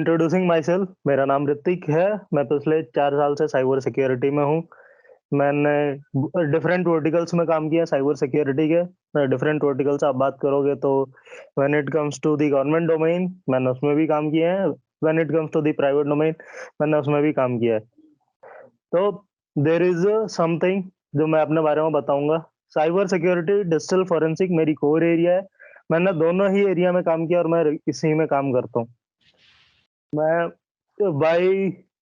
Introducing my self, मेरा नाम ऋतिक है। मैं पिछले 4 साल से साइबर सिक्योरिटी में हूँ। मैंने डिफरेंट वर्टिकल्स में काम किया साइबर सिक्योरिटी के। डिफरेंट वर्टिकल्स आप बात करोगे तो when it comes to the government domain, मैंने उसमें भी काम किया है। When it comes to the private domain, मैंने उसमें भी काम किया है। तो देर इज समथिंग जो मैं अपने बारे में बताऊंगा। साइबर सिक्योरिटी, डिजिटल फॉरेंसिक मेरी कोर एरिया है। मैंने दोनों ही एरिया में काम किया और मैं इसी में काम करता हूँ। मैं भाई,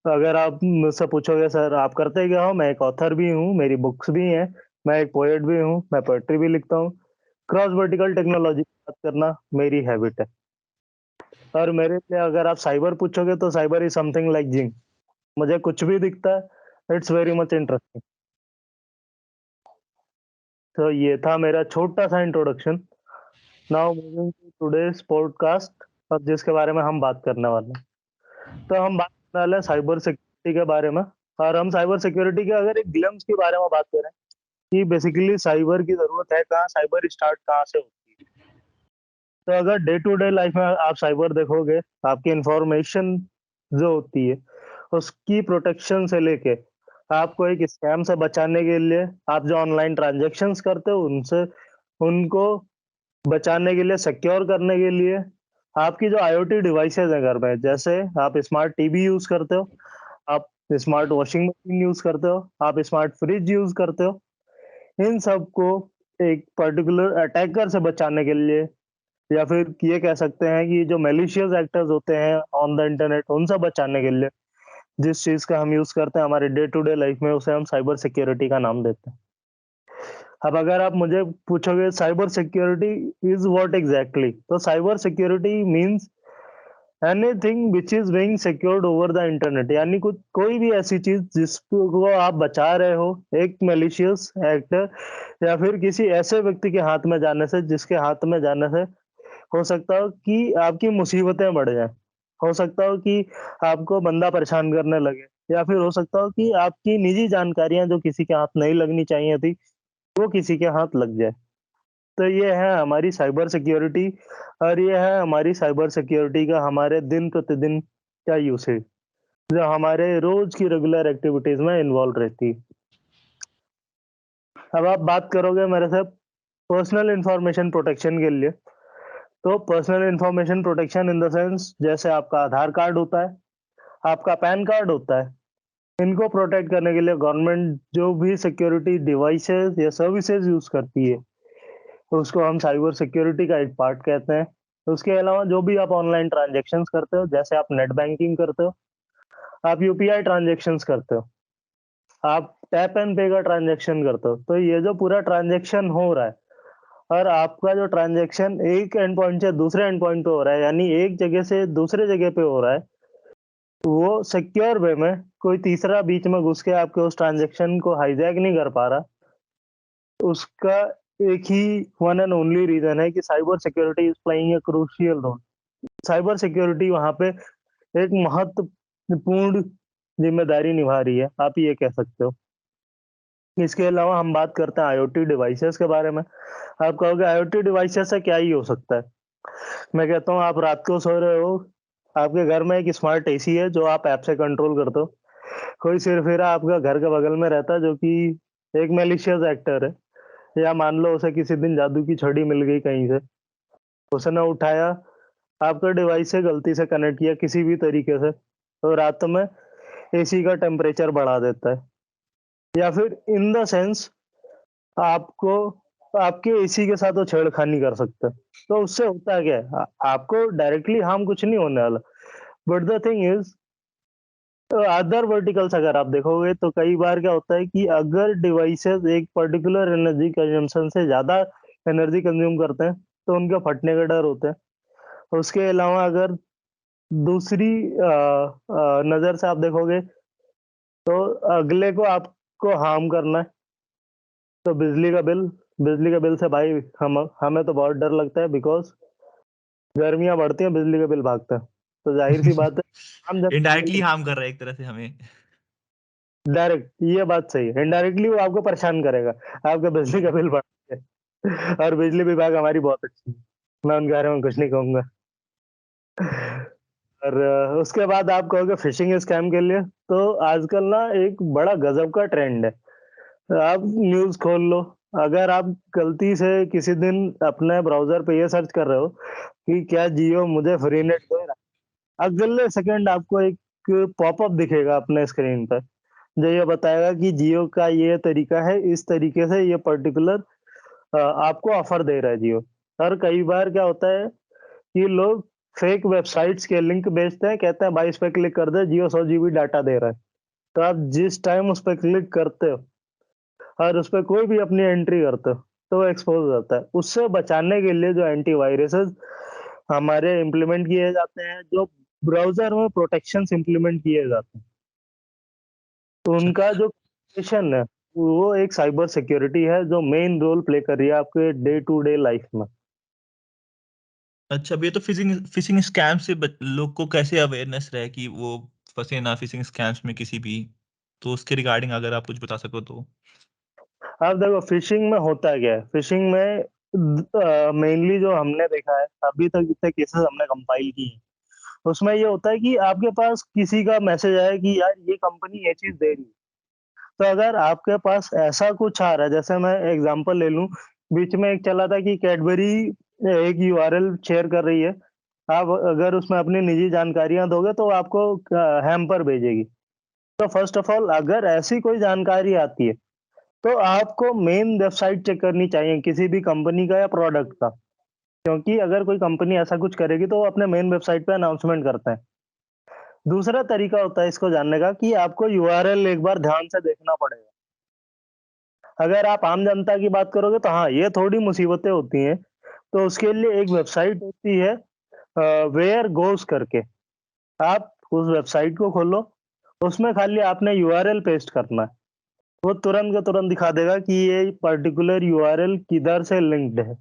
अगर आप मुझसे पूछोगे सर आप करते क्या हो, मैं एक ऑथर भी हूँ, मेरी बुक्स भी हैं। मैं एक पोएट भी हूँ, मैं पोएट्री भी लिखता हूँ। क्रॉस वर्टिकल टेक्नोलॉजी की बात करना मेरी हैबिट है। और मेरे लिए अगर आप साइबर पूछोगे तो cyber is something like zinc. मुझे कुछ भी दिखता है, इट्स वेरी मच इंटरेस्टिंग। तो ये था मेरा छोटा सा introduction. Now moving to today's podcast, अब जिसके बारे में हम बात करने वाले हैं। तो हम बात करने वाले हैं साइबर सिक्योरिटी के बारे में। और हम साइबर सिक्योरिटी के अगर एक ग्लिम्स के बारे में बात करें कि बेसिकली साइबर की जरूरत है कहाँ, साइबर स्टार्ट कहाँ से होती है। तो अगर डे टू डे लाइफ में आप साइबर देखोगे, आपकी इंफॉर्मेशन जो होती है उसकी प्रोटेक्शन से लेके आपको एक स्कैम से बचाने के लिए, आप जो ऑनलाइन ट्रांजेक्शन्स करते हो उनसे, उनको बचाने के लिए, सिक्योर करने के लिए, आपकी जो आईओटी डिवाइसेज है घर में, जैसे आप स्मार्ट टीवी यूज करते हो, आप स्मार्ट वॉशिंग मशीन यूज करते हो, आप स्मार्ट फ्रिज यूज करते हो, इन सबको एक पर्टिकुलर अटैकर से बचाने के लिए, या फिर ये कह सकते हैं कि जो मैलिशियस एक्टर्स होते हैं ऑन द इंटरनेट, उनसे बचाने के लिए जिस चीज का हम यूज करते हैं हमारे डे टू डे लाइफ में, उसे हम साइबर सिक्योरिटी का नाम देते हैं। अब अगर आप मुझे पूछोगे cyber security is what exactly, तो cyber security means anything which is being secured over the internet, यानी कुछ कोई भी ऐसी चीज जिसको आप बचा रहे हो एक मैलिशियस एक्टर या फिर किसी ऐसे व्यक्ति के हाथ में जाने से, जिसके हाथ में जाने से हो सकता हो कि आपकी मुसीबतें बढ़ जाए, हो सकता हो कि आपको बंदा परेशान करने लगे, या फिर हो सकता हो कि आपकी निजी जानकारियां जो किसी के हाथ नहीं लगनी चाहिए थी वो किसी के हाथ लग जाए। तो ये है हमारी साइबर सिक्योरिटी, और ये है हमारी साइबर सिक्योरिटी का हमारे दिन प्रतिदिन का यूसेज, जो हमारे रोज की रेगुलर एक्टिविटीज में इन्वॉल्व रहती है। अब आप बात करोगे मेरे से पर्सनल इंफॉर्मेशन प्रोटेक्शन के लिए, तो personal information protection in the sense, जैसे आपका आधार कार्ड होता है, आपका पैन कार्ड होता है, इनको प्रोटेक्ट करने के लिए गवर्नमेंट जो भी सिक्योरिटी डिवाइसेस या सर्विसेज यूज करती है उसको हम साइबर सिक्योरिटी का एक पार्ट कहते हैं। उसके अलावा जो भी आप ऑनलाइन ट्रांजेक्शन्स करते हो, जैसे आप नेट बैंकिंग करते हो, आप यूपीआई ट्रांजेक्शन्स करते हो, आप टैप एंड पे का ट्रांजेक्शन करते हो, तो ये जो पूरा ट्रांजेक्शन हो रहा है और आपका जो ट्रांजेक्शन एक एंड पॉइंट से दूसरे एंड पॉइंट पे हो रहा है, यानी एक जगह से दूसरे जगह पे हो रहा है, वो सिक्योर वे में कोई तीसरा बीच में घुस के आपके उस ट्रांजेक्शन को हाईजैक नहीं कर पा रहा। उसका एक ही वन एंड ओनली रीजन है कि cyber security is playing a crucial role. Cyber security वहां पे एक महत्वपूर्ण जिम्मेदारी निभा रही है, आप ये कह सकते हो। इसके अलावा हम बात करते हैं आईओटी डिवाइसेस के बारे में। आप कहोगे आईओटी डिवाइसेस से क्या ही हो सकता है। मैं कहता हूँ आप रात को सो रहे हो, आपके घर में एक स्मार्ट एसी है जो आप ऐप से कंट्रोल करते हो। कोई सिरफिरा आपका घर के बगल में रहता है जो कि एक मैलिशियस एक्टर है, या मान लो उसे किसी दिन जादू की छड़ी मिल गई कहीं से, उसने उठाया, आपका डिवाइस से गलती से कनेक्ट किया किसी भी तरीके से, तो रात में एसी का टेम्परेचर बढ़ा देता है। या फिर इन द सेंस आपको, आपके एसी के साथ वो छेड़खानी कर सकता है। तो उससे होता क्या है, आपको डायरेक्टली हार्म कुछ नहीं होने वाला, but the thing is other verticals अगर आप देखोगे तो कई बार क्या होता है कि अगर डिवाइसेस एक पर्टिकुलर एनर्जी कंजम्पशन से ज्यादा एनर्जी कंज्यूम करते हैं तो उनके फटने का डर होता है। उसके अलावा अगर दूसरी नजर से आप देखोगे तो अगले को आपको हार्म करना है, तो बिजली का बिल से भाई हम हमें तो बहुत डर लगता है, बिकॉज गर्मियां बढ़ती हैं, बिजली का बिल भागता है। तो जाहिर सी बात है हम जब इनडायरेक्टली हार्म कर रहा है एक तरह से हमें। डायरेक्ट, ये बात सही है, इनडायरेक्टली वो आपको परेशान करेगा, आपका बिजली का बिल बढ़ और बिजली विभाग हमारी बहुत अच्छी है, मैं उनके बारे में कुछ नहीं कहूंगा। और उसके बाद आप कहोगे फिशिंग स्कैम के लिए, तो आजकल ना एक बड़ा गजब का ट्रेंड है। आप न्यूज़ खोल लो, अगर आप गलती से किसी दिन अपने ब्राउज़र पे ये सर्च कर रहे हो कि क्या जियो मुझे फ्री नेट दे रहा है, अगले सेकंड आपको एक पॉपअप दिखेगा अपने स्क्रीन पे, जो ये बताएगा कि जियो का ये तरीका है, इस तरीके से ये पर्टिकुलर आपको ऑफर दे रहा है जियो। और कई बार क्या होता है कि लोग फेक वेबसाइट्स के लिंक भेजते हैं, कहते हैं भाई इस पे क्लिक कर दे, जियो 100 जीबी डाटा दे रहा है। तो आप जिस टाइम उस पे क्लिक करते हो और उस पे कोई भी अपनी एंट्री करते हो, तो वो एक्सपोज़ हो जाता है। उससे बचाने के लिए जो एंटीवायरसेस हमारे इम्प्लीमेंट किए जाते हैं, जो ब्राउज़र में प्रोटेक्शंस इम्प्लीमेंट किए जाते हैं, तो अच्छा। उनका जो मिशन है, वो एक साइबर सिक्योरिटी है जो मेन रोल प्ले कर रही है आपके डे टू डे लाइफ में। अच्छा, अब ये तो फिशिंग फिशिंग स्कैम से लोग को कैसे अवेयरनेस रहे कि वो फँसे ना फिशिंग स्कैम्स में किसी भी? तो उसके रिगार्डिंग अगर आप कुछ बता सको तो? अब देखो फिशिंग में होता क्या है, फिशिंग में मेनली जो हमने देखा है, अभी तक जितने केसेस हमने कंपाइल किए हैं, उसमें ये होता है कि आपके पास किसी का मैसेज आया कि यार ये कंपनी ये चीज़ दे रही है। तो अगर आपके पास ऐसा कुछ आ रहा है, जैसे मैं एग्ज़ाम्पल ले लूँ, बीच में एक चला था कि कैडबरी एक यूआरएल शेयर कर रही है। आप अगर उसमें अपनी निजी जानकारियाँ दोगे तो वो आपको हैम्पर भेजेगी। तो फर्स्ट ऑफ ऑल अगर ऐसी कोई जानकारी आती है, तो आपको मेन वेबसाइट चेक करनी चाहिए किसी भी कंपनी का या प्रोडक्ट का। क्योंकि अगर कोई कंपनी ऐसा कुछ करेगी तो वो अपने मेन वेबसाइट पे अनाउंसमेंट करते हैं। दूसरा तरीका होता है इसको जानने का कि आपको यूआरएल एक बार ध्यान से देखना पड़ेगा। अगर आप आम जनता की बात करोगे तो हाँ, ये थोड़ी मुसीबतें होती हैं। तो उसके लिए एक वेबसाइट होती है वेयर गोज़ करके। आप उस वेबसाइट को खोलो, उसमें खाली आपने यूआरएल पेस्ट करना है। वो तुरंत का तुरंत दिखा देगा कि ये पर्टिकुलर यूआरएल किधर से लिंक्ड है।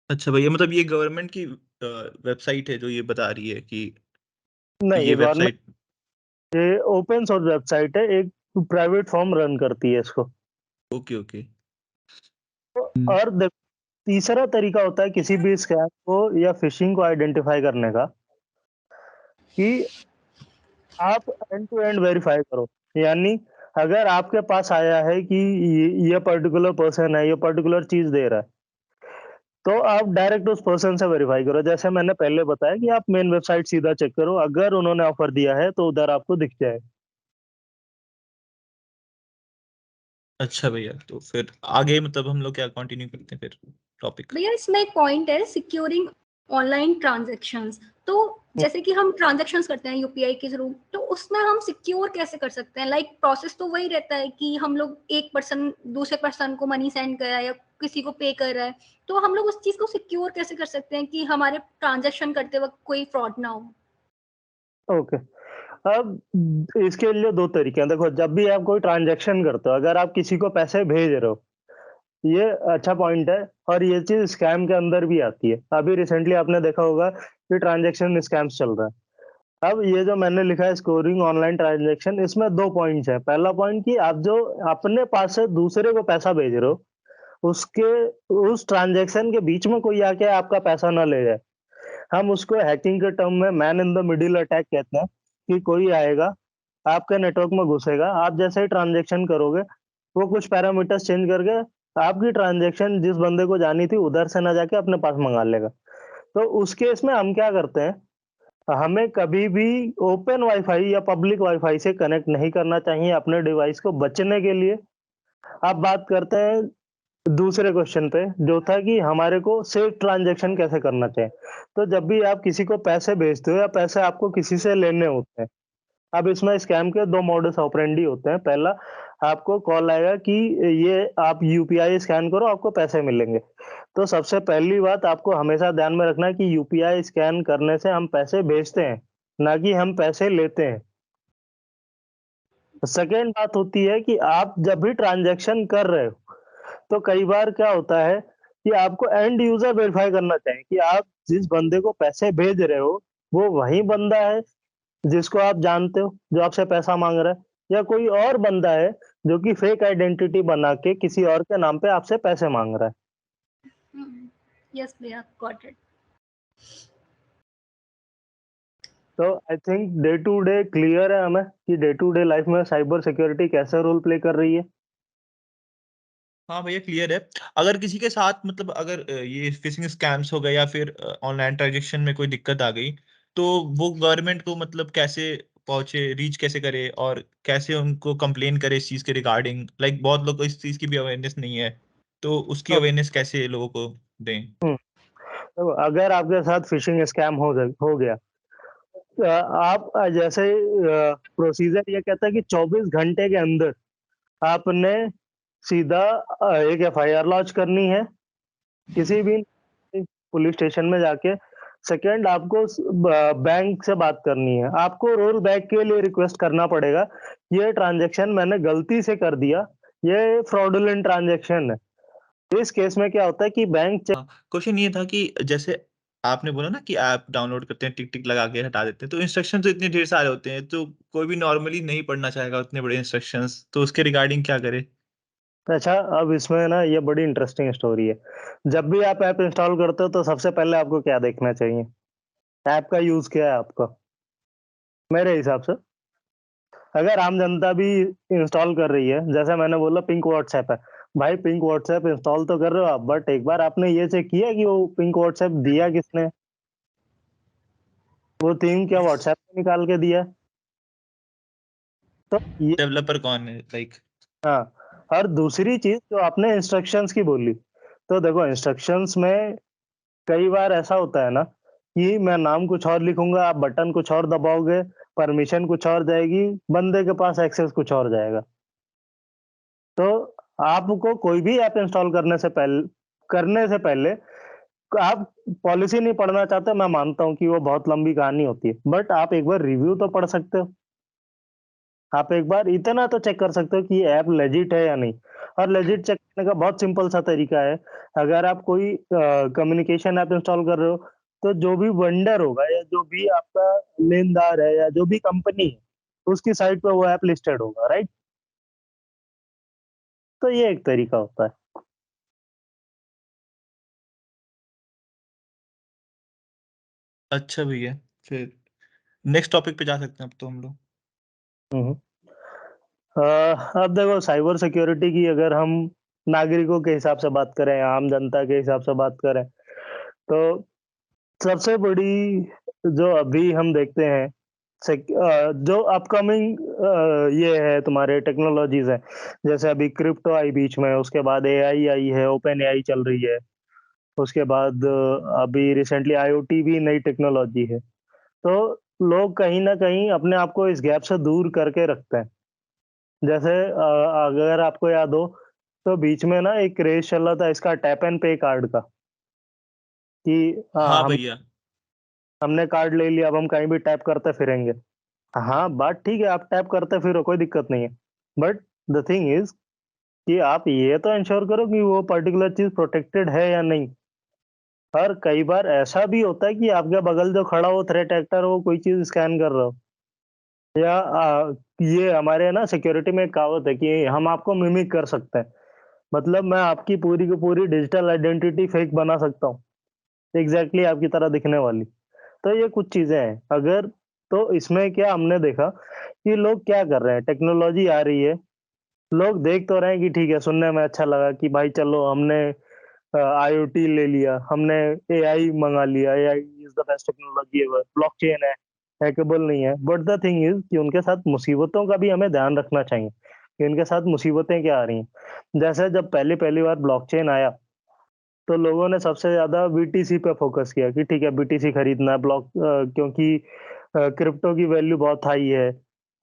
अच्छा भैया, मतलब ये गवर्नमेंट की वेबसाइट है जो ये बता रही है कि नहीं, ये ये गवर्नमेंट, वेबसाइट। ये ओपन सोर्स वेबसाइट है, एक प्राइवेट फर्म रन करती है इसको। Okay, okay. हुँ। और तीसरा तरीका होता है किसी भी स्कैम को या फिशिंग को आइडेंटिफाई करने का कि आप एंड टू एंड वेरीफाई करो। यानी अगर आपके पास आया है कि ये पर्टिकुलर पर्सन है, ये पर्टिकुलर चीज़ दे रहा है, तो आप डायरेक्ट उस पर्सन से वेरीफाई करो। जैसे मैंने पहले बताया कि आप मेन वेबसाइट सीधा चेक करो, अगर उन्होंने ऑफर दिया है तो उधर आपको दिख जाए। अच्छा भैया, तो फिर आगे मतलब हम लोग क्या कंटिन्यू करते हैं फिर टॉपिक? भैया इसमें एक पॉइंट है सिक्योरिंग ऑनलाइन ट्रांजैक्शंस। तो जैसे कि हम ट्रांजैक्शंस करते हैं यूपीआई के थ्रू, तो उसमें हम सिक्योर कैसे कर सकते हैं? लाइक प्रोसेस तो वही रहता है कि हम लोग एक पर्सन दूसरे पर्सन को मनी सेंड कर रहा है या किसी को पे कर रहा है, तो हम लोग उस चीज को सिक्योर कैसे कर सकते हैं कि हमारे ट्रांजैक्शन करते वक्त कोई फ्रॉड ना हो? ओके। अब इसके लिए 2 तरीके हैं। देखो, जब भी आप कोई ट्रांज़ैक्शन करते हो, अगर आप किसी को पैसे भेज रहे हो, ये अच्छा पॉइंट है और ये चीज़ स्कैम के अंदर भी आती है। अभी रिसेंटली आपने देखा होगा कि ट्रांज़ैक्शन स्कैम्स चल रहा है। अब ये जो मैंने लिखा है स्कोरिंग ऑनलाइन ट्रांज़ैक्शन, इसमें 2 पॉइंट्स हैं। पहला पॉइंट कि आप जो अपने पास से दूसरे को पैसा भेज रहे हो, उसके उस ट्रांज़ैक्शन के बीच में कोई आके आपका पैसा ना ले जाए। हम उसको हैकिंग के टर्म में man in the middle attack कहते हैं कि कोई आएगा, आपके नेटवर्क में घुसेगा, आप जैसे ही ट्रांज़ैक्शन करोगे, वो कुछ पैरामीटर्स चेंज करके आपकी ट्रांज़ैक्शन जिस बंदे को जानी थी उधर से ना जाके अपने पास मँगा लेगा। तो उस केस में हम क्या करते हैं, हमें कभी भी ओपन वाईफ़ाई या पब्लिक वाईफ़ाई से कनेक्ट नहीं करना चाहिए अपने डिवाइस को बचने के लिए। अब बात करते हैं दूसरे क्वेश्चन पे, जो था कि हमारे को सेफ ट्रांज़ैक्शन कैसे करना चाहिए। तो जब भी आप किसी को पैसे भेजते हो या पैसे आपको किसी से लेने होते हैं, अब इसमें स्कैम के 2 मॉडस ऑपरेंडी होते हैं। पहला, आपको कॉल आएगा कि ये आप यूपीआई स्कैन करो, आपको पैसे मिलेंगे। तो सबसे पहली बात आपको हमेशा ध्यान में रखना है कि यूपीआई स्कैन करने से हम पैसे भेजते हैं, ना कि हम पैसे लेते हैं। सेकंड बात होती है कि आप जब भी ट्रांज़ैक्शन कर रहे हो, तो कई बार क्या होता है कि आपको एंड यूज़र वेरीफ़ाई करना चाहिए कि आप जिस बंदे को पैसे भेज रहे हो, वो वही बंदा है जिसको आप जानते हो, जो आपसे पैसा माँग रहा है, या कोई और बंदा है जो कि फेक आइडेंटिटी बना के किसी और के नाम पे आपसे पैसे माँग रहा है। यस भैया, गॉट इट। तो I think day to day clear है हमें कि डे टू डे लाइफ में साइबर सिक्योरिटी कैसे रोल प्ले कर रही है। हाँ भैया क्लियर है। अगर किसी के साथ मतलब अगर ये फिशिंग स्कैम्स हो गए या फिर ऑनलाइन ट्रांजेक्शन में कोई दिक्कत आ गई, तो वो गवर्नमेंट को मतलब कैसे पहुंचे, रीच कैसे करे और कैसे उनको कंप्लेन करे इस चीज के रिगार्डिंग? लाइक बहुत लोग को इस चीज की भी अवेयरनेस नहीं है, तो उसकी तो अवेयरनेस कैसे लोगों को दें? तो अगर आपके साथ फिशिंग स्कैम हो गया, आप जैसे प्रोसीजर ये कहता है कि 24 घंटे के अंदर आपने सीधा एक एफआईआर लॉन्च करनी है किसी भी पुलिस स्टेशन में जाके। सेकंड, आपको बैंक से बात करनी है, आपको रोल बैक के लिए रिक्वेस्ट करना पड़ेगा, ये ट्रांजैक्शन मैंने गलती से कर दिया, ये फ्रॉडुलेंट ट्रांजैक्शन है। इस केस में क्या होता है कि बैंक क्वेश्चन ये था कि जैसे आपने बोला ना कि ऐप डाउनलोड करते हैं, टिक टिक लगा के हटा देते हैं, तो इंस्ट्रक्शन तो इतने ढेर सारे होते हैं, तो कोई भी नॉर्मली नहीं पढ़ना चाहेगा उतने बड़े इंस्ट्रक्शंस, तो उसके रिगार्डिंग क्या करे? अच्छा, अब इसमें ना ये बड़ी इंटरेस्टिंग स्टोरी है। जब भी आप ऐप इंस्टॉल करते हो तो सबसे पहले आपको क्या देखना चाहिए? ऐप का यूज क्या है आपका? मेरे हिसाब से अगर आम जनता भी इंस्टॉल कर रही है, जैसे मैंने बोला पिंक व्हाट्सएप है, भाई पिंक व्हाट्सएप इंस्टॉल तो कर रहे हो आप, बट एक बार आपने ये चेक किया कि वो पिंक व्हाट्सएप दिया किसने? वो थीम क्या व्हाट्सएप में निकाल के दिया? तो ये डेवलपर कौन है लाइक? हाँ। और दूसरी चीज जो आपने इंस्ट्रक्शंस की बोली, तो देखो इंस्ट्रक्शंस में कई बार ऐसा होता है ना कि मैं नाम कुछ और लिखूंगा, आप बटन कुछ और दबाओगे, परमिशन कुछ और जाएगी, बंदे के पास एक्सेस कुछ और जाएगा। तो आपको कोई भी ऐप इंस्टॉल करने से पहले आप पॉलिसी नहीं पढ़ना चाहते, मैं मानता हूँ कि वो बहुत लंबी कहानी होती है, बट आप एक बार रिव्यू तो पढ़ सकते हो। आप एक बार इतना तो चेक कर सकते हो कि ये ऐप लेजिट है या नहीं। और लेजिट चेक करने का बहुत सिंपल सा तरीका है। अगर आप कोई कम्युनिकेशन ऐप इंस्टॉल कर रहे हो, तो जो भी वेंडर होगा या जो भी आपका लेनदार है या जो भी कंपनी है, उसकी साइट पे वो ऐप लिस्टेड होगा, राइट? तो ये एक तरीका होता है। अच्छा भैया, फिर नेक्स्ट टॉपिक पे जा सकते हैं अब तो हम लोग। हम्म। अब देखो साइबर सिक्योरिटी की अगर हम नागरिकों के हिसाब से बात करें, आम जनता के हिसाब से बात करें, तो सबसे बड़ी जो अभी हम देखते हैं जो अपकमिंग ये है तुम्हारे टेक्नोलॉजीज है, जैसे अभी क्रिप्टो आई बीच में, उसके बाद एआई आई है, ओपन एआई चल रही है, उसके बाद अभी रिसेंटली आईओटी भी नई टेक्नोलॉजी है। तो लोग कहीं ना कहीं अपने आप को इस गैप से दूर करके रखते हैं। जैसे अगर आपको याद हो, तो बीच में ना एक क्रेज चल रहा था इसका, टैप एंड पे कार्ड का, कि हाँ हम भैया। हमने कार्ड ले लिया, अब हम कहीं भी टैप करते फिरेंगे। हाँ, बात ठीक है, आप टैप करते फिरो, कोई दिक्कत नहीं है, बट द थिंग इज कि आप ये तो इंश्योर करो कि वो पर्टिकुलर चीज प्रोटेक्टेड है या नहीं। और कई बार ऐसा भी होता है कि आपके बगल जो खड़ा हो थ्रेट एक्टर, वो कोई चीज स्कैन कर रहा हो, या ये हमारे ना सिक्योरिटी में एक कहावत है कि हम आपको मिमिक कर सकते हैं। मतलब मैं आपकी पूरी की पूरी डिजिटल आइडेंटिटी फेक बना सकता हूँ, एग्जैक्टली आपकी तरह दिखने वाली। तो ये कुछ चीजें हैं। अगर तो इसमें क्या हमने देखा कि लोग क्या कर रहे हैं, टेक्नोलॉजी आ रही है, लोग देख तो रहे हैं कि ठीक है, सुनने में अच्छा लगा कि भाई चलो हमने आईओटी ले लिया, हमने एआई मंगा लिया, AI is the best technology ever, blockchain है, हैकेबल नहीं है, बट द थिंग इज कि उनके साथ मुसीबतों का भी हमें ध्यान रखना चाहिए कि उनके साथ मुसीबतें क्या आ रही हैं। जैसे जब पहली पहली बार ब्लॉकचेन आया, तो लोगों ने सबसे ज्यादा बीटीसी पे फोकस किया कि ठीक है बीटीसी खरीदना है, क्योंकि क्रिप्टो की वैल्यू बहुत हाई है,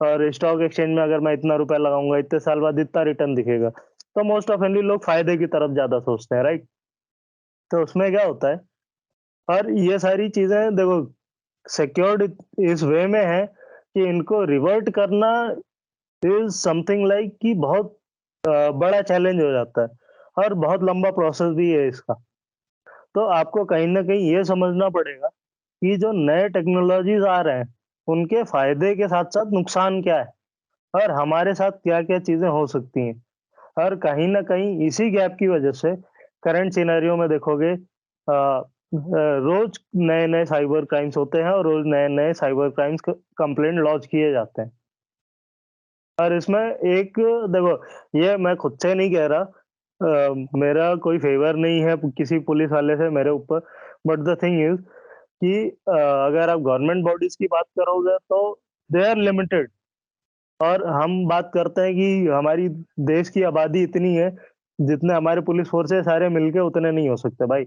और स्टॉक एक्सचेंज में अगर मैं इतना रुपया लगाऊंगा, इतने साल बाद इतना रिटर्न दिखेगा। तो मोस्ट ऑफ लोग फायदे की तरफ ज्यादा सोचते हैं, राइट? तो उसमें क्या होता है, और ये सारी चीजें देखो सिक्योर्ड इस वे में है कि इनको रिवर्ट करना इज समथिंग लाइक कि बहुत बड़ा चैलेंज हो जाता है, और बहुत लंबा प्रोसेस भी है इसका। तो आपको कहीं ना कहीं ये समझना पड़ेगा कि जो नए टेक्नोलॉजीज आ रहे हैं, उनके फायदे के साथ साथ नुकसान क्या है, और हमारे साथ क्या क्या चीजें हो सकती हैं। और कहीं ना कहीं इसी गैप की वजह से करंट सिनेरियो में देखोगे, रोज नए नए साइबर क्राइम्स होते हैं और रोज नए नए साइबर क्राइम्स कंप्लेंट लॉन्च किए जाते हैं। और इसमें एक देखो, ये मैं खुद से नहीं कह रहा, मेरा कोई फेवर नहीं है किसी पुलिस वाले से मेरे ऊपर, बट द थिंग इज कि अगर आप गवर्नमेंट बॉडीज की बात करोगे तो दे आर लिमिटेड। और हम बात करते हैं कि हमारी देश की आबादी इतनी है, जितने हमारे पुलिस फोर्स है सारे मिलके उतने नहीं हो सकते भाई।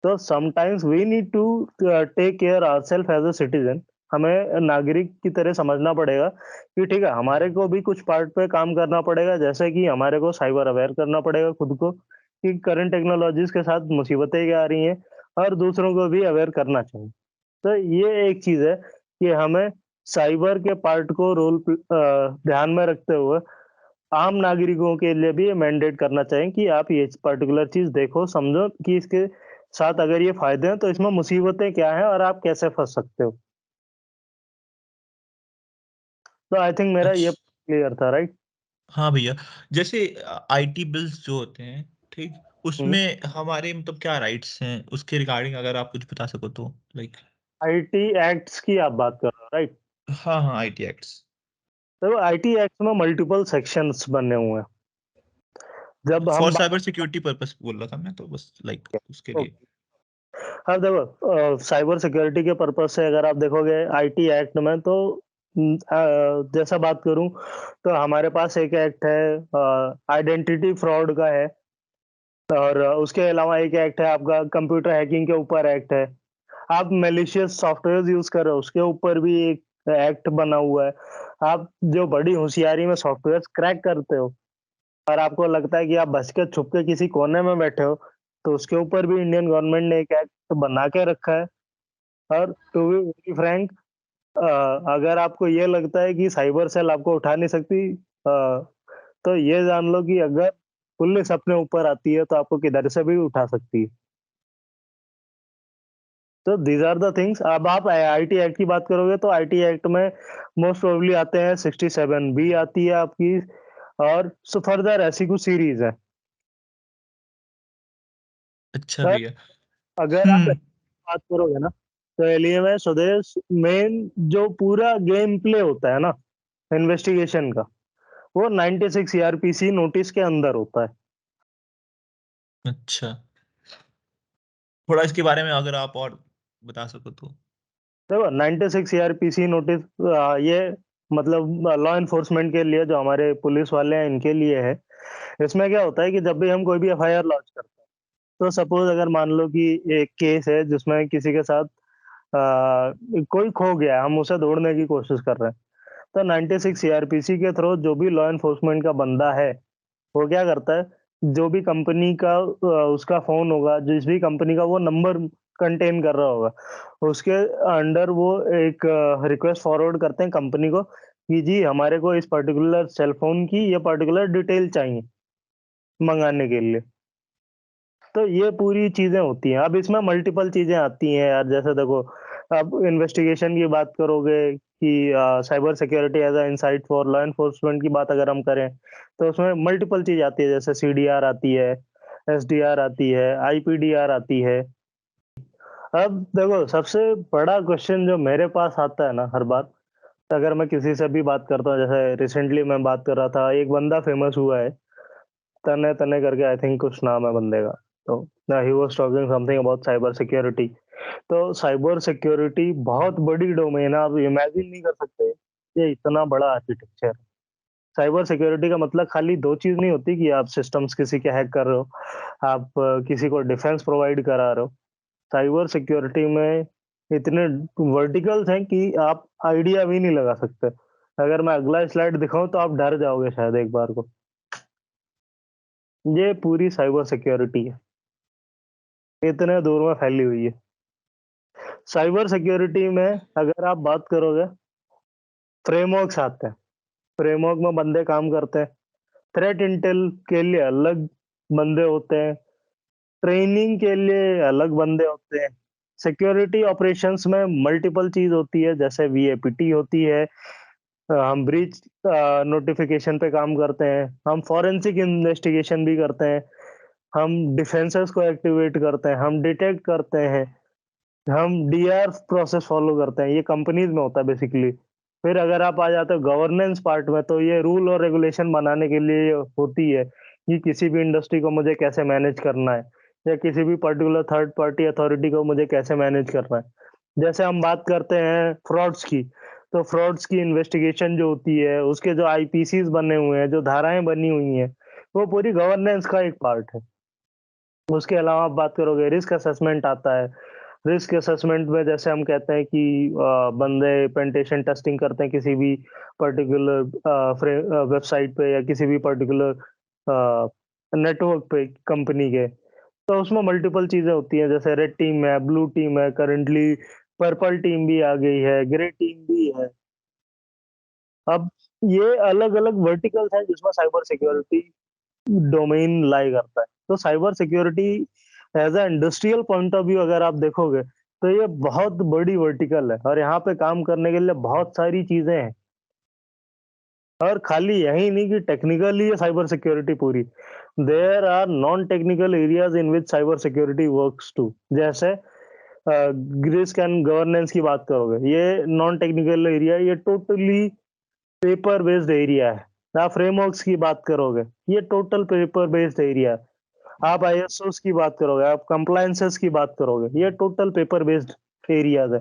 तो sometimes we need to take care ourselves as a citizen. हमें नागरिक की तरह समझना पड़ेगा कि ठीक है, हमारे को भी कुछ पार्ट पे काम करना पड़ेगा, जैसे कि हमारे को साइबर अवेयर करना पड़ेगा खुद को कि करंट टेक्नोलॉजीज के साथ मुसीबतें क्या आ रही हैं, और दूसरों को भी अवेयर करना चाहिए। तो ये एक चीज है कि हमें साइबर के पार्ट को ध्यान में रखते हुए आम नागरिकों के लिए भी मैंडेट करना चाहिए कि आप ये पर्टिकुलर चीज देखो, समझो कि इसके साथ अगर ये फायदे हैं तो इसमें मुसीबतें क्या हैं और आप कैसे फंस सकते हो। तो आई थिंक मेरा ये अच्छा, क्लियर था, राइट? हाँ भैया, जैसे आईटी बिल्स जो होते हैं, ठीक, उसमें हमारे मतलब क्या राइट्स हैं उसके रिगार्डिंग, अगर आप कुछ बता सको तो, लाइक। आईटी एक्ट्स की आप बात कर रहे हो, राइट? हाँ हाँ, आईटी एक्ट्स। तो आईटी एक्ट में मल्टीपल सेक्शंस बने हुए हैं। जब फॉर हम साइबर सिक्योरिटी पर्पस बोल रहा था मैं तो, बस लाइक उसके लिए। हाँ देखो, साइबर सिक्योरिटी के पर्पज से अगर आप देखोगे आईटी एक्ट में तो जैसा बात करूं तो हमारे पास एक एक्ट है आइडेंटिटी फ्रॉड का है, और उसके अलावा एक एक्ट है आपका कंप्यूटर हैकिंग के ऊपर एक्ट है। आप मेलिशियस सॉफ्टवेयर यूज कर रहे हो उसके ऊपर भी एक एक्ट बना हुआ है। आप जो बड़ी होशियारी में सॉफ्टवेयर क्रैक करते हो और आपको लगता है कि आप बच के छुप के किसी कोने में बैठे हो, तो उसके ऊपर भी इंडियन गवर्नमेंट ने एक एक्ट बना के रखा है। और टू बी वेरी फ्रैंक, अगर आपको ये लगता है कि साइबर सेल आपको उठा नहीं सकती, तो ये जान लो कि अगर पुलिस अपने ऊपर आती है तो आपको किधर से भी उठा सकती है। तो दीज आर द थिंग्स। अब आप आईटी एक्ट की बात करोगे तो आईटी एक्ट में मोस्ट प्रोबेबली आते हैं 67 बी आती है आपकी, और सो फर्दर ऐसी कुछ सीरीज है। अच्छा पर भैया। अगर आप हम्म। बात करोगे ना, तो एलिये में स्वदेश मेन जो पूरा गेम प्ले होता है ना इन्वेस्टिगेशन का, वो 96 सीआरपीसी नोटिस के अंदर होता है। अच्छा, थोड़ा इसके बारे में अगर आप और बता सको तो। देखो 96 सीआरपीसी नोटिस, ये मतलब लॉ एनफोर्समेंट के लिए, जो हमारे पुलिस वाले हैं इनके लिए है। इसमें क्या होता है कि जब भी हम कोई भी एफआईआर लॉन्च करते हैं, तो सपोज अगर मान लो कि एक केस है जिसमें किसी के साथ कोई खो गया है, हम उसे ढूंढने की कोशिश कर रहे हैं, तो 96 सीआरपीसी के थ्रू जो भी लॉ एनफोर्समेंट का बंदा है वो क्या करता है, जो भी कंपनी का उसका फोन होगा, जिस भी कंपनी का वो नंबर कंटेन कर रहा होगा, उसके अंडर वो एक रिक्वेस्ट फॉरवर्ड करते हैं कंपनी को कि जी हमारे को इस पर्टिकुलर सेल फोन की ये पर्टिकुलर डिटेल चाहिए मंगाने के लिए। तो ये पूरी चीजें होती हैं। अब इसमें मल्टीपल चीजें आती हैं यार, जैसे देखो, अब इन्वेस्टिगेशन की बात करोगे कि cyber security as a insight for law enforcement की बात अगर हम करें, तो उसमें मल्टीपल चीज आती है, जैसे सीडीआर आती है, एसडीआर आती है, आईपीडीआर आती है। अब देखो, सबसे बड़ा क्वेश्चन जो मेरे पास आता है ना हर बार, अगर मैं किसी से भी बात करता हूँ, जैसे रिसेंटली मैं बात कर रहा था, एक बंदा फेमस हुआ है, तने तने करके, आई थिंक कुछ नाम है बंदे का। तो he was talking something about cyber security. तो साइबर सिक्योरिटी बहुत बड़ी डोमेन है, आप इमेजिन नहीं कर सकते ये इतना बड़ा आर्किटेक्चर। साइबर सिक्योरिटी का मतलब खाली दो चीज नहीं होती कि आप सिस्टम्स किसी के हैक कर रहे हो, आप किसी को डिफेंस प्रोवाइड करा रहे हो। साइबर सिक्योरिटी में इतने वर्टिकल्स हैं कि आप आइडिया भी नहीं लगा सकते। अगर मैं अगला स्लाइड दिखाऊं तो आप डर जाओगे शायद एक बार को। ये पूरी साइबर सिक्योरिटी है, इतने दूर में फैली हुई है। साइबर सिक्योरिटी में अगर आप बात करोगे, फ्रेमवर्क्स आते हैं, फ्रेमवर्क में बंदे काम करते हैं। थ्रेट इंटेल के लिए अलग बंदे होते हैं, ट्रेनिंग के लिए अलग बंदे होते हैं। सिक्योरिटी ऑपरेशंस में मल्टीपल चीज होती है, जैसे वीएपीटी होती है, हम ब्रीच नोटिफिकेशन पे काम करते हैं, हम फॉरेंसिक इन्वेस्टिगेशन भी करते हैं, हम डिफेंसेस को एक्टिवेट करते हैं, हम डिटेक्ट करते हैं, हम डीआर प्रोसेस फॉलो करते हैं। ये कंपनीज में होता है बेसिकली। फिर अगर आप आ जाते हो गवर्नेंस पार्ट में, तो ये रूल और रेगुलेशन बनाने के लिए होती है कि किसी भी इंडस्ट्री को मुझे कैसे मैनेज करना है, या किसी भी पर्टिकुलर थर्ड पार्टी अथॉरिटी को मुझे कैसे मैनेज करना है। जैसे हम बात करते हैं फ्रॉड्स की, तो फ्रॉड्स की इन्वेस्टिगेशन जो होती है, उसके जो आईपीसीज बने हुए हैं, जो धाराएं बनी हुई हैं, वो पूरी गवर्नेंस का एक पार्ट है। उसके अलावा आप बात करोगे, रिस्क असेसमेंट आता है। रिस्क असेसमेंट में जैसे हम कहते हैं कि बंदे पेंटेशन टेस्टिंग करते हैं किसी भी पर्टिकुलर वेबसाइट पे या किसी भी पर्टिकुलर नेटवर्क पे कंपनी के, तो उसमें मल्टीपल चीजें होती हैं। जैसे रेड टीम है, ब्लू टीम है, करंटली पर्पल टीम भी आ गई है, ग्रे टीम भी है। अब ये अलग अलग वर्टिकल्स हैं जिसमें साइबर सिक्योरिटी डोमेन लाई करता है। तो cyber security as a industrial point of view अगर आप देखोगे, तो ये बहुत बड़ी वर्टिकल है, और यहाँ पे काम करने के लिए बहुत सारी चीजें हैं। और खाली यही नहीं कि टेक्निकली है साइबर सिक्योरिटी पूरी, there are non technical areas in which cyber security works too. जैसे रिस्क एंड गवर्नेंस की बात करोगे, ये नॉन टेक्निकल एरिया, ये टोटली पेपर बेस्ड एरिया है। आप फ्रेमवर्क्स की बात करोगे, ये टोटल पेपर बेस्ड एरिया है। आप आईएसओ की बात करोगे, आप कंप्लायंसेस की बात करोगे, ये टोटल पेपर बेस्ड एरियाज है।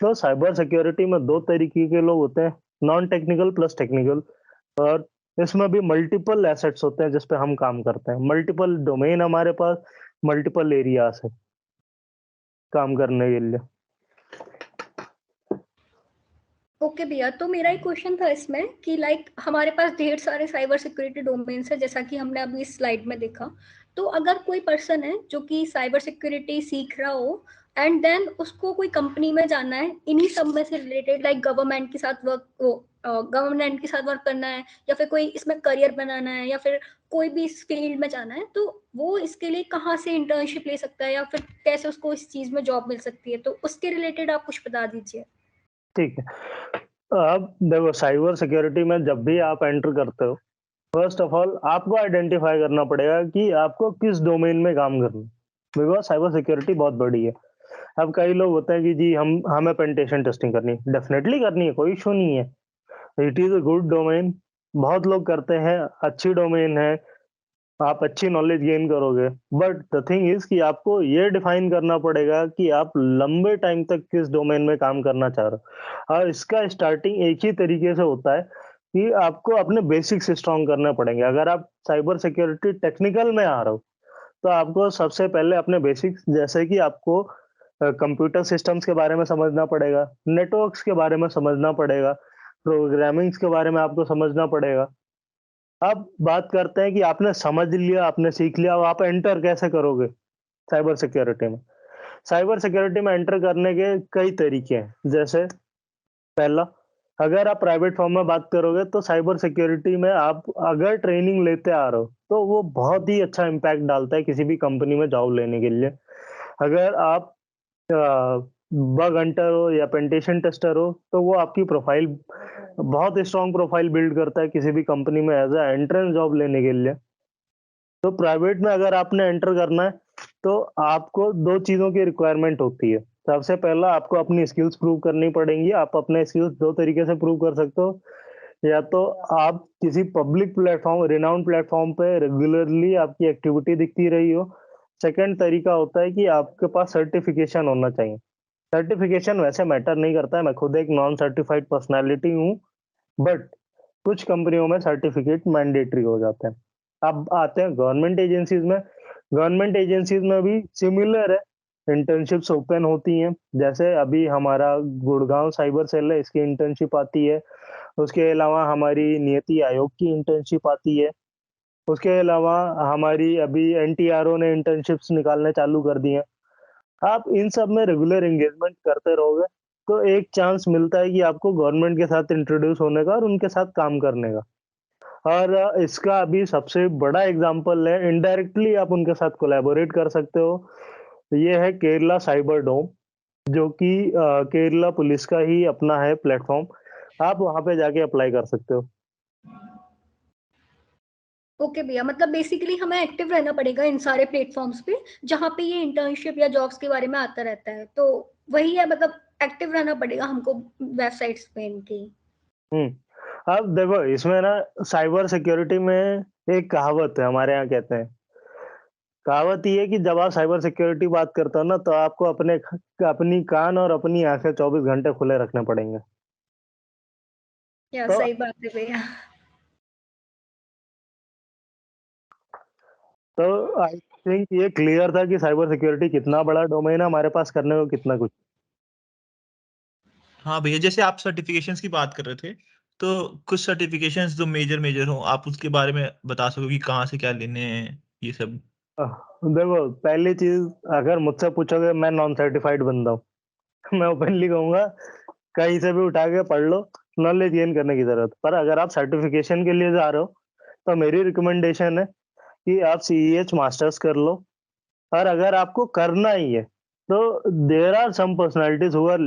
तो साइबर सिक्योरिटी में दो तरीके के लोग होते हैं, नॉन टेक्निकल प्लस टेक्निकल। और इसमें भी मल्टीपल एसेट्स होते हैं जिस पे हम काम करते हैं, मल्टीपल डोमेन हमारे पास, मल्टीपल एरियाज है काम करने के लिए। ओके भैया, तो मेरा एक क्वेश्चन था इसमें कि लाइक हमारे पास ढेर सारे साइबर सिक्योरिटी डोमेन्स है, जैसा कि हमने अभी इस स्लाइड में देखा। तो अगर कोई पर्सन है जो कि साइबर सिक्योरिटी सीख रहा हो एंड देन उसको कोई कंपनी में जाना है इन्हीं सब में से रिलेटेड, लाइक गवर्नमेंट के साथ गवर्नमेंट के साथ वर्क करना है, या फिर कोई इसमें करियर बनाना है, या फिर कोई भी इस फील्ड में जाना है, तो वो इसके लिए कहाँ से इंटर्नशिप ले सकता है, या फिर कैसे उसको इस चीज में जॉब मिल सकती है, तो उसके रिलेटेड आप कुछ बता दीजिए। ठीक है। अब देखो, साइबर सिक्योरिटी में जब भी आप एंटर करते हो, फर्स्ट ऑफ ऑल आपको आइडेंटिफाई करना पड़ेगा कि आपको किस डोमेन में काम करना है, बिकॉज साइबर सिक्योरिटी बहुत बड़ी है। अब कई लोग होते हैं कि जी हमें पेंटेशन टेस्टिंग करनी है, डेफिनेटली करनी है, कोई इशू नहीं है, it is a good domain, बहुत लोग करते हैं, अच्छी डोमेन है, आप अच्छी नॉलेज गेन करोगे। बट द थिंग इज कि आपको ये डिफाइन करना पड़ेगा कि आप लंबे टाइम तक किस डोमेन में काम करना चाह रहे हो। और इसका स्टार्टिंग एक ही तरीके से होता है कि आपको अपने बेसिक्स स्ट्रॉन्ग करने पड़ेंगे। अगर आप साइबर सिक्योरिटी टेक्निकल में आ रहे हो, तो आपको सबसे पहले अपने बेसिक्स, जैसे कि आपको कंप्यूटर सिस्टम्स के बारे में समझना पड़ेगा, नेटवर्क्स के बारे में समझना पड़ेगा, प्रोग्रामिंग्स के बारे में आपको समझना पड़ेगा। अब बात करते हैं कि आपने समझ लिया, आपने सीख लिया, अब आप एंटर कैसे करोगे साइबर सिक्योरिटी में। साइबर सिक्योरिटी में एंटर करने के कई तरीके हैं। जैसे पहला, अगर आप प्राइवेट फॉर्म में बात करोगे, तो साइबर सिक्योरिटी में आप अगर ट्रेनिंग लेते आ रहे हो, तो वो बहुत ही अच्छा इम्पैक्ट डालता है किसी भी कंपनी में जॉब लेने के लिए। अगर आप बग हंटर हो या पेंटेशन टेस्टर हो, तो वो आपकी प्रोफाइल, बहुत स्ट्रॉन्ग प्रोफाइल बिल्ड करता है किसी भी कंपनी में एज अ एंट्रेंस जॉब लेने के लिए। तो प्राइवेट में अगर आपने एंटर करना है, तो आपको दो चीजों की रिक्वायरमेंट होती है। सबसे पहला, आपको अपनी स्किल्स प्रूव करनी पड़ेंगी। आप अपने स्किल्स दो तरीके से प्रूव कर सकते हो, या तो आप किसी पब्लिक प्लेटफॉर्म, रिनाउंड प्लेटफॉर्म पे रेगुलरली आपकी एक्टिविटी दिखती रही हो। सेकंड तरीका होता है कि आपके पास सर्टिफिकेशन होना चाहिए। सर्टिफिकेशन वैसे मैटर नहीं करता है, मैं खुद एक नॉन सर्टिफाइड पर्सनालिटी हूँ, बट कुछ कंपनियों में सर्टिफिकेट मैंडेटरी हो जाते हैं। अब आते हैं गवर्नमेंट एजेंसीज में। गवर्नमेंट एजेंसीज में भी सिमिलर है, इंटर्नशिप्स ओपन होती हैं। जैसे अभी हमारा गुड़गांव साइबर सेल है, इसकी इंटर्नशिप आती है। उसके अलावा हमारी नियति आयोग की इंटर्नशिप आती है। उसके अलावा हमारी अभी एनटीआरओ ने इंटर्नशिप्स निकालने चालू कर दी हैं। आप इन सब में रेगुलर एंगेजमेंट करते रहोगे, तो एक चांस मिलता है कि आपको गवर्नमेंट के साथ इंट्रोड्यूस होने का और उनके साथ काम करने का। और इसका अभी सबसे बड़ा एग्जांपल है, इनडायरेक्टली आप उनके साथ कोलैबोरेट कर सकते हो। ये है केरला साइबर डोम, जो कि केरला पुलिस का ही अपना है प्लेटफॉर्म। आप वहां पे जाके अप्लाई कर सकते हो। ओके भैया, मतलब बेसिकली हमें एक्टिव रहना पड़ेगा इन सारे प्लेटफॉर्म्स पे जहाँ पे ये इंटर्नशिप या जॉब्स के बारे में आता रहता है, तो वही है, मतलब एक्टिव रहना पड़ेगा हमको वेबसाइट्स पे इनकी। अब देखो इसमें ना साइबर सिक्योरिटी में एक कहावत है, हमारे यहाँ कहते हैं, कहावत ये है कि जब आप साइबर सिक्योरिटी बात करते हो ना, तो आपको अपनी कान और अपनी आंखें 24 घंटे खुले रखने पड़ेंगे। या तो सही बात है भैया। तो आई थिंक ये क्लियर था कि साइबर सिक्योरिटी कितना बड़ा डोमेन है, हमारे पास करने को कितना कुछ। हाँ भैया, जैसे आप सर्टिफिकेशंस की बात कर रहे थे, तो कुछ सर्टिफिकेशंस जो मेजर मेजर हो, आप उसके बारे में बता सको कि कहाँ से क्या लेने हैं ये सब। देखो पहली चीज, अगर मुझसे पूछोगे, मैं नॉन सर्टिफाइड बंदा हूँ मैं ओपनली कहूंगा कहीं से भी उठा के पढ़ लो, नॉलेज गेन करने की जरूरत। पर अगर आप सर्टिफिकेशन के लिए जा रहे हो, तो मेरी रिकमेंडेशन है कि आप CEH मास्टर्स कर लो। और अगर आपको करना ही है, तो there are some personalities who are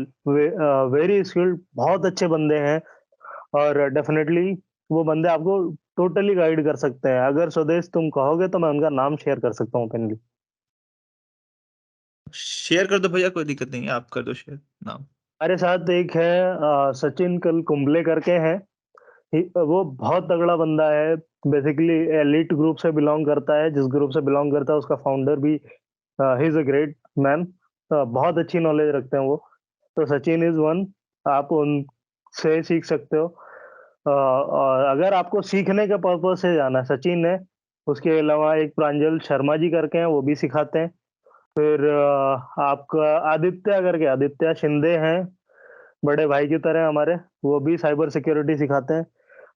very skilled, बहुत अच्छे बंदे हैं, और डेफिनेटली वो बंदे आपको टोटली गाइड कर सकते हैं। अगर स्वदेश तुम कहोगे तो मैं उनका नाम शेयर कर सकता हूँ ओपनली। शेयर कर दो भैया, कोई दिक्कत नहीं है, आप कर दो शेयर नाम। हमारे साथ एक है सचिन कल कुंबले करके हैं। वो बहुत तगड़ा बंदा है, बेसिकली एलिट ग्रुप से बिलोंग करता है। जिस ग्रुप से बिलोंग करता है उसका फाउंडर भी he is a great man, बहुत अच्छी नॉलेज रखते हैं वो। तो सचिन इज वन, आप उनसे सीख सकते हो। और अगर आपको सीखने के पर्पज से जाना है, सचिन है। उसके अलावा एक प्रांजल शर्मा जी करके हैं, वो भी सिखाते हैं। फिर आपका आदित्य करके, आदित्य शिंदे हैं, बड़े भाई की तरह हमारे, वो भी साइबर सिक्योरिटी सिखाते हैं।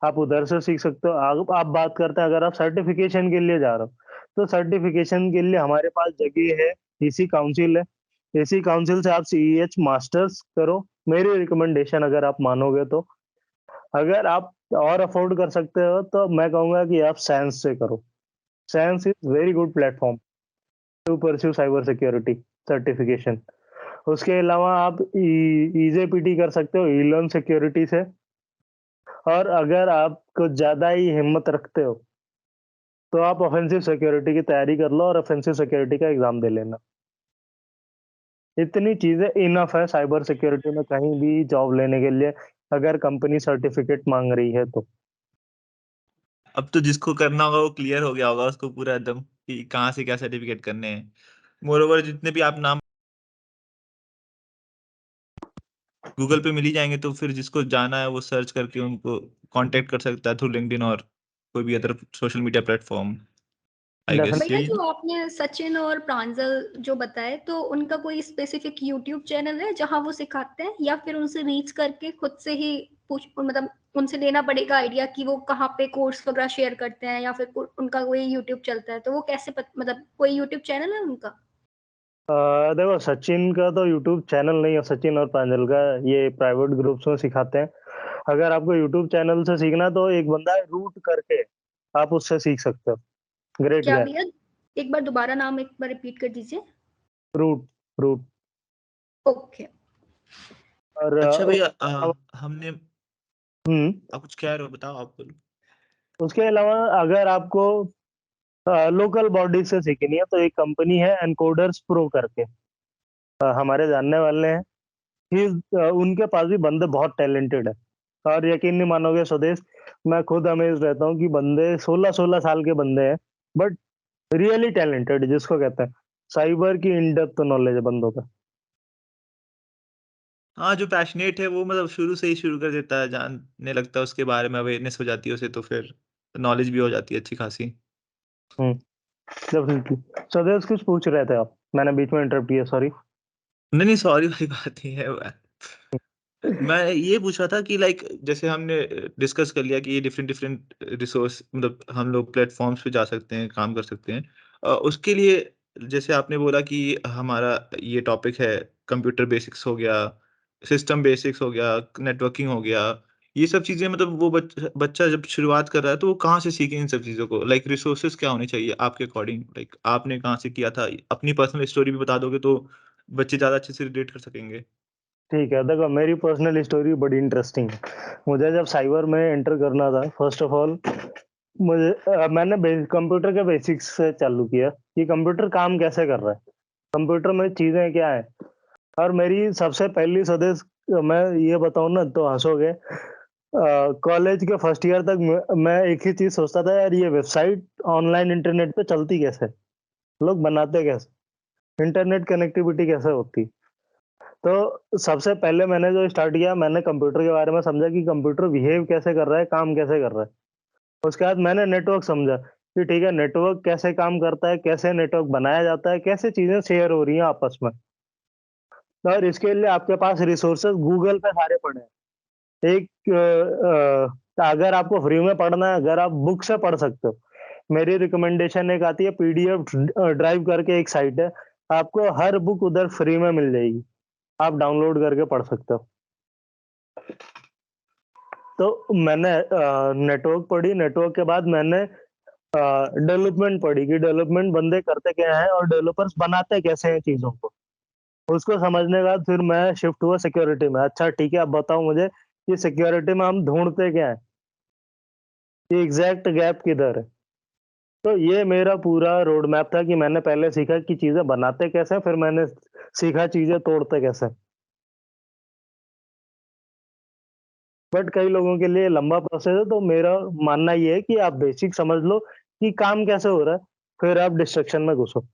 आप उधर से सीख सकते हो। आप बात करते हैं अगर आप सर्टिफिकेशन के लिए जा रहे हो, तो सर्टिफिकेशन के लिए हमारे पास जगह है, इसी काउंसिल है। इसी काउंसिल से आप CEH मास्टर्स करो, मेरी रिकमेंडेशन अगर आप मानोगे तो। अगर आप और अफोर्ड कर सकते हो, तो मैं कहूंगा कि आप साइंस से करो। Science is very good platform to pursue cyber security certification. उसके अलावा आप EJPT कर सकते हो, ई लर्न सिक्योरिटी से। और अगर आप कुछ ज्यादा ही हिम्मत रखते हो, तो आप ऑफेंसिव सिक्योरिटी की तैयारी कर लो और ऑफेंसिव सिक्योरिटी का एग्जाम दे लेना। इतनी चीजें इनफ है साइबर सिक्योरिटी में कहीं भी जॉब लेने के लिए, अगर कंपनी सर्टिफिकेट मांग रही है तो। अब तो जिसको करना होगा वो क्लियर हो गया होगा उसको पूरा एकदम कि कहाँ से क्या सर्टिफिकेट करने हैं। मोरोवर जितने भी आप नाम गूगल पे मिल ही जाएंगे, तो फिर जिसको जाना है वो सर्च करके उनको कांटेक्ट कर सकता है थ्रू लिंक्डइन और कोई भी other social media platform, I guess भैया यही जो ना? आपने सचिन और प्रांजल जो बताए, तो उनका कोई स्पेसिफिक यूट्यूब चैनल है जहां वो सिखाते हैं, या फिर उनसे रीच करके खुद से ही पूछ, मतलब उनसे लेना पड़ेगा आइडिया कि वो कहाँ पे कोर्स वगैरह शेयर करते हैं, या फिर उनका कोई यूट्यूब चलता है, तो वो कैसे मतलब कोई यूट्यूब चैनल है उनका? देखो सचिन का तो यूट्यूब चैनल नहीं है, सचिन और प्रांजल का ये प्राइवेट ग्रुप्स में सिखाते हैं। अगर आपको यूट्यूब चैनल से सीखना है, तो एक बंदा है रूट करके, आप उससे सीख सकते हो। ग्रेट क्या गाय। भैया, एक बार दोबारा नाम एक बार रिपीट कर दीजिए। Route, route. ओके। और अच्छा भैया, उसके हमने हम्म आप कुछ कह रहे हो, बताओ आप बोलो। उसके अलावा अगर आपको लोकल बॉडी से सीखनी है, तो एक कंपनी है एनकोडर्स प्रो करके, हमारे जानने वाले हैं। उनके पास भी बंदे बहुत टैलेंटेड है। और यकीन नहीं मानोगे स्वदेश, मैं खुद अमेज रहता हूँ कि बंदे 16-16 साल के बंदे हैं, बट रियली टैलेंटेड, जिसको कहते हैं साइबर की इन डेप्थ नॉलेज है बंदों का। हाँ, जो पैशनेट है वो मतलब शुरू से ही शुरू कर देता है, जानने लगता है उसके बारे में, अवेयरनेस हो जाती है उसे, तो फिर नॉलेज भी हो जाती है अच्छी खासी। हम्म, डेफिनेटली। स्वदेश कुछ पूछ रहे थे आप, मैंने बीच में इंटरप्ट किया, सॉरी। नहीं नहीं, सॉरी वाली बात नहीं है। मैं ये पूछ रहा था कि लाइक जैसे हमने डिस्कस कर लिया कि ये डिफरेंट डिफरेंट रिसोर्स, मतलब हम लोग प्लेटफॉर्म्स पे जा सकते हैं, काम कर सकते हैं। उसके लिए जैसे आपने बोला कि हमारा ये टॉपिक है, कंप्यूटर बेसिक्स हो गया, सिस्टम बेसिक्स हो गया, नेटवर्किंग हो गया, ये सब चीज़ें, मतलब वो बच्चा जब शुरुआत कर रहा है तो वो कहाँ से सीखे इन सब चीज़ों को? लाइक रिसोर्सेज़ क्या होने चाहिए आपके अकॉर्डिंग? लाइक आपने कहाँ से किया था? अपनी पर्सनल स्टोरी भी बता दोगे तो बच्चे ज़्यादा अच्छे से रिलेट कर सकेंगे। ठीक है, देखो मेरी पर्सनल स्टोरी बड़ी इंटरेस्टिंग है। मुझे जब साइबर में एंटर करना था, फर्स्ट ऑफ ऑल मैंने कंप्यूटर के बेसिक्स से चालू किया कि कंप्यूटर काम कैसे कर रहा है, कंप्यूटर में चीजें क्या है। और मेरी सबसे पहली स्वदेश, मैं ये बताऊं ना तो हंसोगे। कॉलेज के फर्स्ट ईयर तक मैं एक ही चीज सोचता था, यार ये वेबसाइट ऑनलाइन इंटरनेट पे चलती कैसे, लोग बनाते कैसे, इंटरनेट कनेक्टिविटी कैसे होती। तो सबसे पहले मैंने जो स्टार्ट किया, मैंने कंप्यूटर के बारे में समझा कि कंप्यूटर बिहेव कैसे कर रहा है, काम कैसे कर रहा है। उसके बाद मैंने नेटवर्क समझा कि ठीक है, नेटवर्क कैसे काम करता है, कैसे नेटवर्क बनाया जाता है, कैसे चीजें शेयर हो रही हैं आपस में। और इसके लिए आपके पास रिसोर्सेज गूगल पे सारे पड़े हैं। अगर आपको फ्री में पढ़ना है, अगर आप बुक से पढ़ सकते हो, मेरी रिकमेंडेशन एक आती है, पीडीएफ ड्राइव करके एक साइट है, आपको हर बुक उधर फ्री में मिल जाएगी, आप डाउनलोड करके पढ़ सकते हो। तो मैंने नेटवर्क पढ़ी, नेटवर्क के बाद मैंने डेवलपमेंट पढ़ी कि डेवलपमेंट बंदे करते क्या है और डेवलपर्स बनाते कैसे हैं चीजों को। उसको समझने के बाद फिर मैं शिफ्ट हुआ सिक्योरिटी में। अच्छा ठीक है, अब बताओ मुझे कि सिक्योरिटी में हम ढूंढते क्या है, कि एग्जैक्ट गैप किधर है। तो ये मेरा पूरा रोड मैप था कि मैंने पहले सीखा कि चीजें बनाते कैसे हैं, फिर मैंने सीखा चीजें तोड़ते कैसे। बट कई लोगों के लिए लंबा प्रोसेस है, तो मेरा मानना ये है कि आप बेसिक समझ लो कि काम कैसे हो रहा है, फिर आप डिस्ट्रक्शन में घुसो।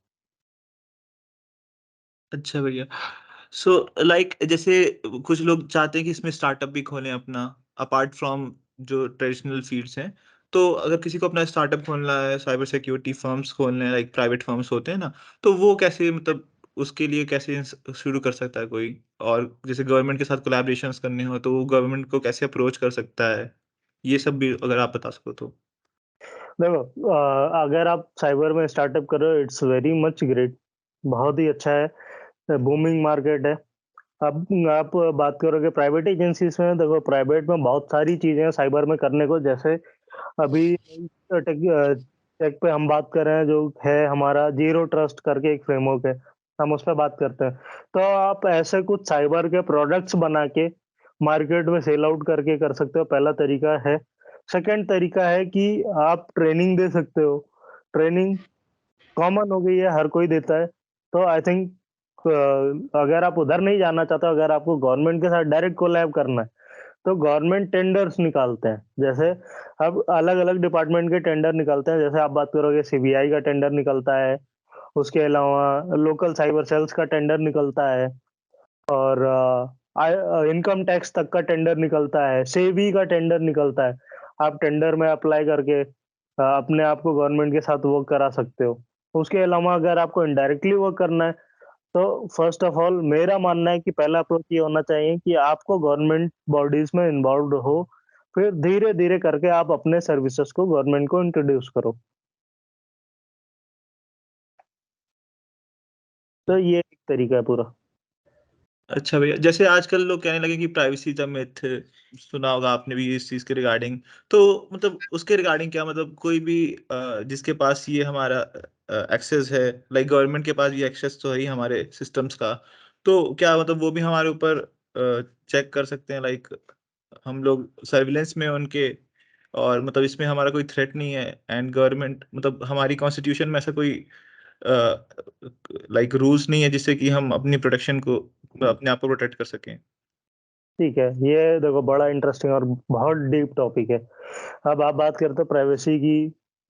अच्छा भैया। सो लाइक जैसे कुछ लोग चाहते हैं कि इसमें स्टार्टअप भी खोलें अपना, अपार्ट फ्रॉम जो ट्रेडिशनल फील्ड्स हैं। तो अगर किसी को अपना स्टार्टअप खोलना है, साइबर सिक्योरिटी फर्म्स खोलने हैं, लाइक प्राइवेट फर्म्स होते हैं ना, तो वो कैसे मतलब उसके लिए कैसे शुरू कर सकता है कोई? और जैसे गवर्नमेंट के साथ कोलैबोरेशंस करने हो तो वो गवर्नमेंट को कैसे अप्रोच कर सकता है? ये सब भी अगर आप बता सको तो। देखो, अगर आप साइबर में स्टार्टअप कर रहे हो, इट्स वेरी मच ग्रेट, बहुत ही अच्छा है, बूमिंग मार्केट है। अब आप बात करोगे प्राइवेट एजेंसीज में, देखो प्राइवेट में बहुत सारी चीजें हैं साइबर में करने को। जैसे अभी टेक टेक पे हम बात कर रहे हैं, जो है हमारा जीरो ट्रस्ट करके एक फ्रेमवर्क है, हम उस पर बात करते हैं। तो आप ऐसे कुछ साइबर के प्रोडक्ट्स बना के मार्केट में सेल आउट करके कर सकते हो, पहला तरीका है। सेकंड तरीका है कि आप ट्रेनिंग दे सकते हो। ट्रेनिंग कॉमन हो गई है, हर कोई देता है। तो आई थिंक अगर आप उधर नहीं जाना चाहते, अगर आपको गवर्नमेंट के साथ डायरेक्ट कोलैब करना है, तो गवर्नमेंट टेंडर्स निकालते हैं। जैसे अब अलग अलग डिपार्टमेंट के टेंडर निकलते हैं, जैसे आप बात करोगे सीबीआई का टेंडर निकलता है, उसके अलावा लोकल साइबर सेल्स का टेंडर निकलता है, और इनकम टैक्स तक का टेंडर निकलता है, सेबी का टेंडर निकलता है। आप टेंडर में अप्लाई करके अपने आप को गवर्नमेंट के साथ वर्क करा सकते हो। उसके अलावा अगर आपको इनडायरेक्टली वर्क करना है, तो फर्स्ट ऑफ ऑल मेरा मानना है कि पहला अप्रोच ये होना चाहिए कि आपको गवर्नमेंट बॉडीज में इन्वॉल्व हो, फिर धीरे धीरे करके आप अपने सर्विसेज को गवर्नमेंट को इंट्रोड्यूस करो। तो ये एक तरीका है पूरा। अच्छा भैया, जैसे आजकल लोग कहने लगे कि प्राइवेसी द मिथ, सुना होगा आपने भी इस चीज के रिगार्डिंग। तो मतलब उसके रिगार्डिंग क्या मतलब कोई भी जिसके पास ये हमारा एक्सेस है, लाइक गवर्नमेंट के पास ये एक्सेस तो है ही हमारे सिस्टम्स का, तो क्या मतलब वो भी हमारे ऊपर चेक कर सकते हैं, लाइक हम लोग सर्विलेंस में उनके, और मतलब इसमें हमारा कोई थ्रेट नहीं है, एंड गवर्नमेंट मतलब हमारी कॉन्स्टिट्यूशन में ऐसा कोई लाइक रूल्स नहीं है जिससे कि हम अपनी प्रोटेक्शन को, अपने आप को प्रोटेक्ट कर सकें। ठीक है, ये देखो बड़ा इंटरेस्टिंग और बहुत डीप टॉपिक है। अब आप बात करते हो प्राइवेसी की,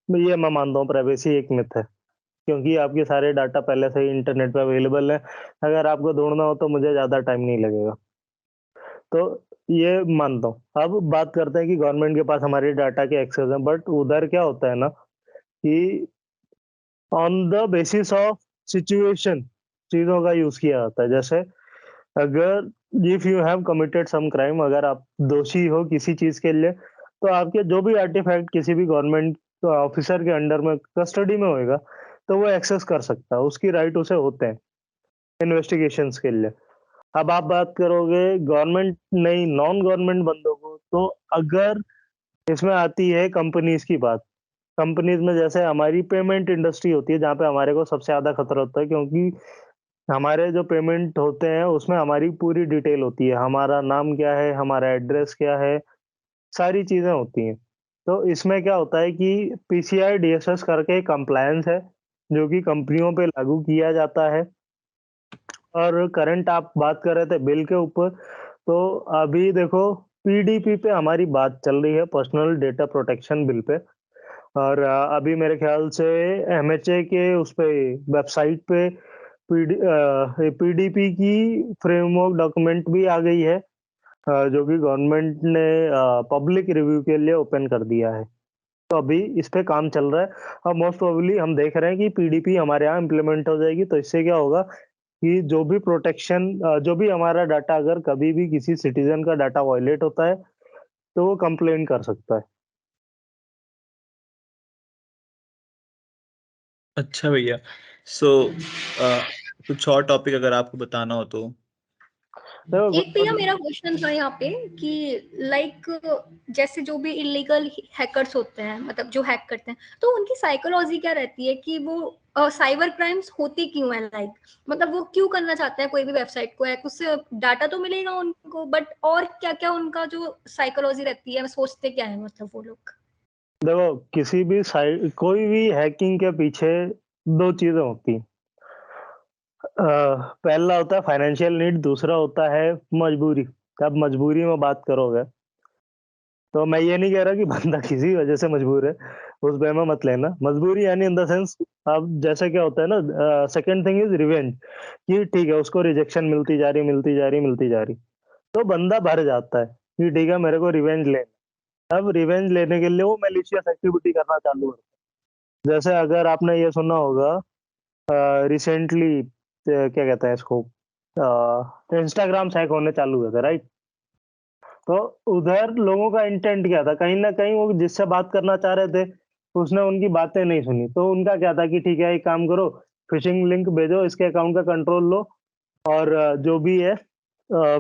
ये मैं मानता हूँ प्राइवेसी एक मिथ है, क्योंकि आपके सारे डाटा पहले से ही इंटरनेट पे अवेलेबल है। अगर आपको ढूंढना हो तो मुझे ज्यादा टाइम नहीं लगेगा। तो ये मानता हूँ। अब बात करते हैं कि गवर्नमेंट के पास हमारे डाटा के एक्सेस है, बट उधर क्या होता है ना कि on the basis of situation चीजों का यूज किया जाता है। जैसे अगर if you have committed some crime, अगर आप दोषी हो किसी चीज के लिए, तो आपके जो भी आर्टिफैक्ट किसी भी गवर्नमेंट ऑफिसर के अंडर में कस्टडी में होएगा, तो वो एक्सेस कर सकता है, उसकी राइट उसे होते हैं इन्वेस्टिगेशंस के लिए। अब आप बात करोगे गवर्नमेंट नहीं, नॉन गवर्नमेंट बंदों को, तो अगर इसमें आती है कंपनीज की बात। कंपनीज में जैसे हमारी पेमेंट इंडस्ट्री होती है, जहाँ पे हमारे को सबसे ज्यादा खतरा होता है, क्योंकि हमारे जो पेमेंट होते हैं उसमें हमारी पूरी डिटेल होती है, हमारा नाम क्या है, हमारा एड्रेस क्या है, सारी चीजें होती हैं। तो इसमें क्या होता है कि पीसीआई डीएसएस करके कंप्लायंस है जो कि कंपनियों पे लागू किया जाता है। और करंट आप बात कर रहे थे बिल के ऊपर, तो अभी देखो पीडीपी पे हमारी बात चल रही है, personal data protection bill pay. और अभी मेरे ख्याल से एमएचए के उस पे वेबसाइट पे पीडीपी की फ्रेमवर्क डॉक्यूमेंट भी आ गई है, जो कि गवर्नमेंट ने पब्लिक रिव्यू के लिए ओपन कर दिया है। तो अभी इस पे काम चल रहा है और मोस्ट प्रोबेबली हम देख रहे हैं कि पीडीपी हमारे यहाँ इम्प्लीमेंट हो जाएगी। तो इससे क्या होगा कि जो भी प्रोटेक्शन, जो भी हमारा डाटा, अगर कभी भी किसी सिटीजन का डाटा वायलेट होता है तो वो कंप्लेन कर सकता है। अच्छा भैया, सो कुछ और टॉपिक अगर आपको बताना हो तो। देखो एक भैया मेरा क्वेश्चन था यहाँ पे कि लाइक जैसे जो भी इलीगल हैकर्स होते हैं, मतलब जो हैक करते हैं, तो उनकी साइकोलॉजी क्या रहती है कि वो साइबर क्राइम्स होती क्यों है, लाइक मतलब वो क्यों करना चाहते हैं कोई भी वेबसाइट को हैक? उससे डाटा तो मिलेगा उनको, बट और क्या क्या उनका जो साइकोलॉजी रहती है, सोचते क्या है मतलब वो लोग? देखो किसी भी साइट, कोई भी हैकिंग के पीछे दो चीजें होती हैं। पहला होता है फाइनेंशियल नीड, दूसरा होता है मजबूरी। अब मजबूरी में बात करोगे तो मैं ये नहीं कह रहा कि बंदा किसी वजह से मजबूर है, उस वे में मत लेना। मजबूरी यानी इन द सेंस, अब जैसे क्या होता है ना, सेकंड थिंग इज रिवेंज, कि ठीक है उसको रिजेक्शन मिलती जा रही, मिलती जा रही, मिलती जा रही, तो बंदा भर जाता है कि ठीक है मेरे को रिवेंज लेना। अब रिवेंज लेने के लिए वो मैलिशियस एक्टिविटी करना चालू करता है। जैसे अगर आपने ये सुना होगा, रिसेंटली क्या कहते हैं इसको, इंस्टाग्राम हैक होने चालू हुए थे, राइट? तो उधर लोगों का इंटेंट क्या था, कहीं ना कहीं वो जिससे बात करना चाह रहे थे उसने उनकी बातें नहीं सुनी, तो उनका क्या था कि ठीक है एक काम करो, फिशिंग लिंक भेजो, इसके अकाउंट का कंट्रोल लो, और जो भी है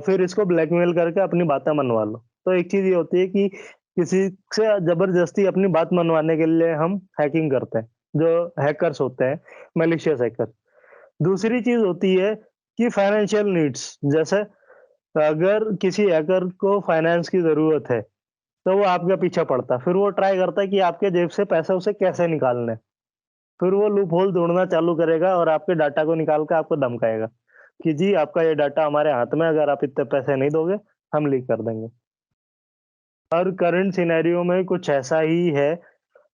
फिर इसको ब्लैकमेल करके अपनी बातें मनवा लो। तो एक चीज ये होती है कि किसी से जबरदस्ती अपनी बात मनवाने के लिए हम हैकिंग करते हैं, जो हैकर्स होते हैं, मैलिशियस हैकर। दूसरी चीज होती है कि फाइनेंशियल नीड्स, जैसे अगर किसी हैकर को फाइनेंस की जरूरत है तो वो आपके पीछे पड़ता है, फिर वो ट्राई करता है कि आपके जेब से पैसे उसे कैसे निकालने हैं। फिर वो लूप होल ढूंढना चालू करेगा और आपके डाटा को निकाल के आपको धमकाएगा कि जी आपका ये डाटा हमारे हाथ में, अगर आप इतने पैसे नहीं दोगे हम लीक कर देंगे। और करंट सिनेरियो में कुछ ऐसा ही है,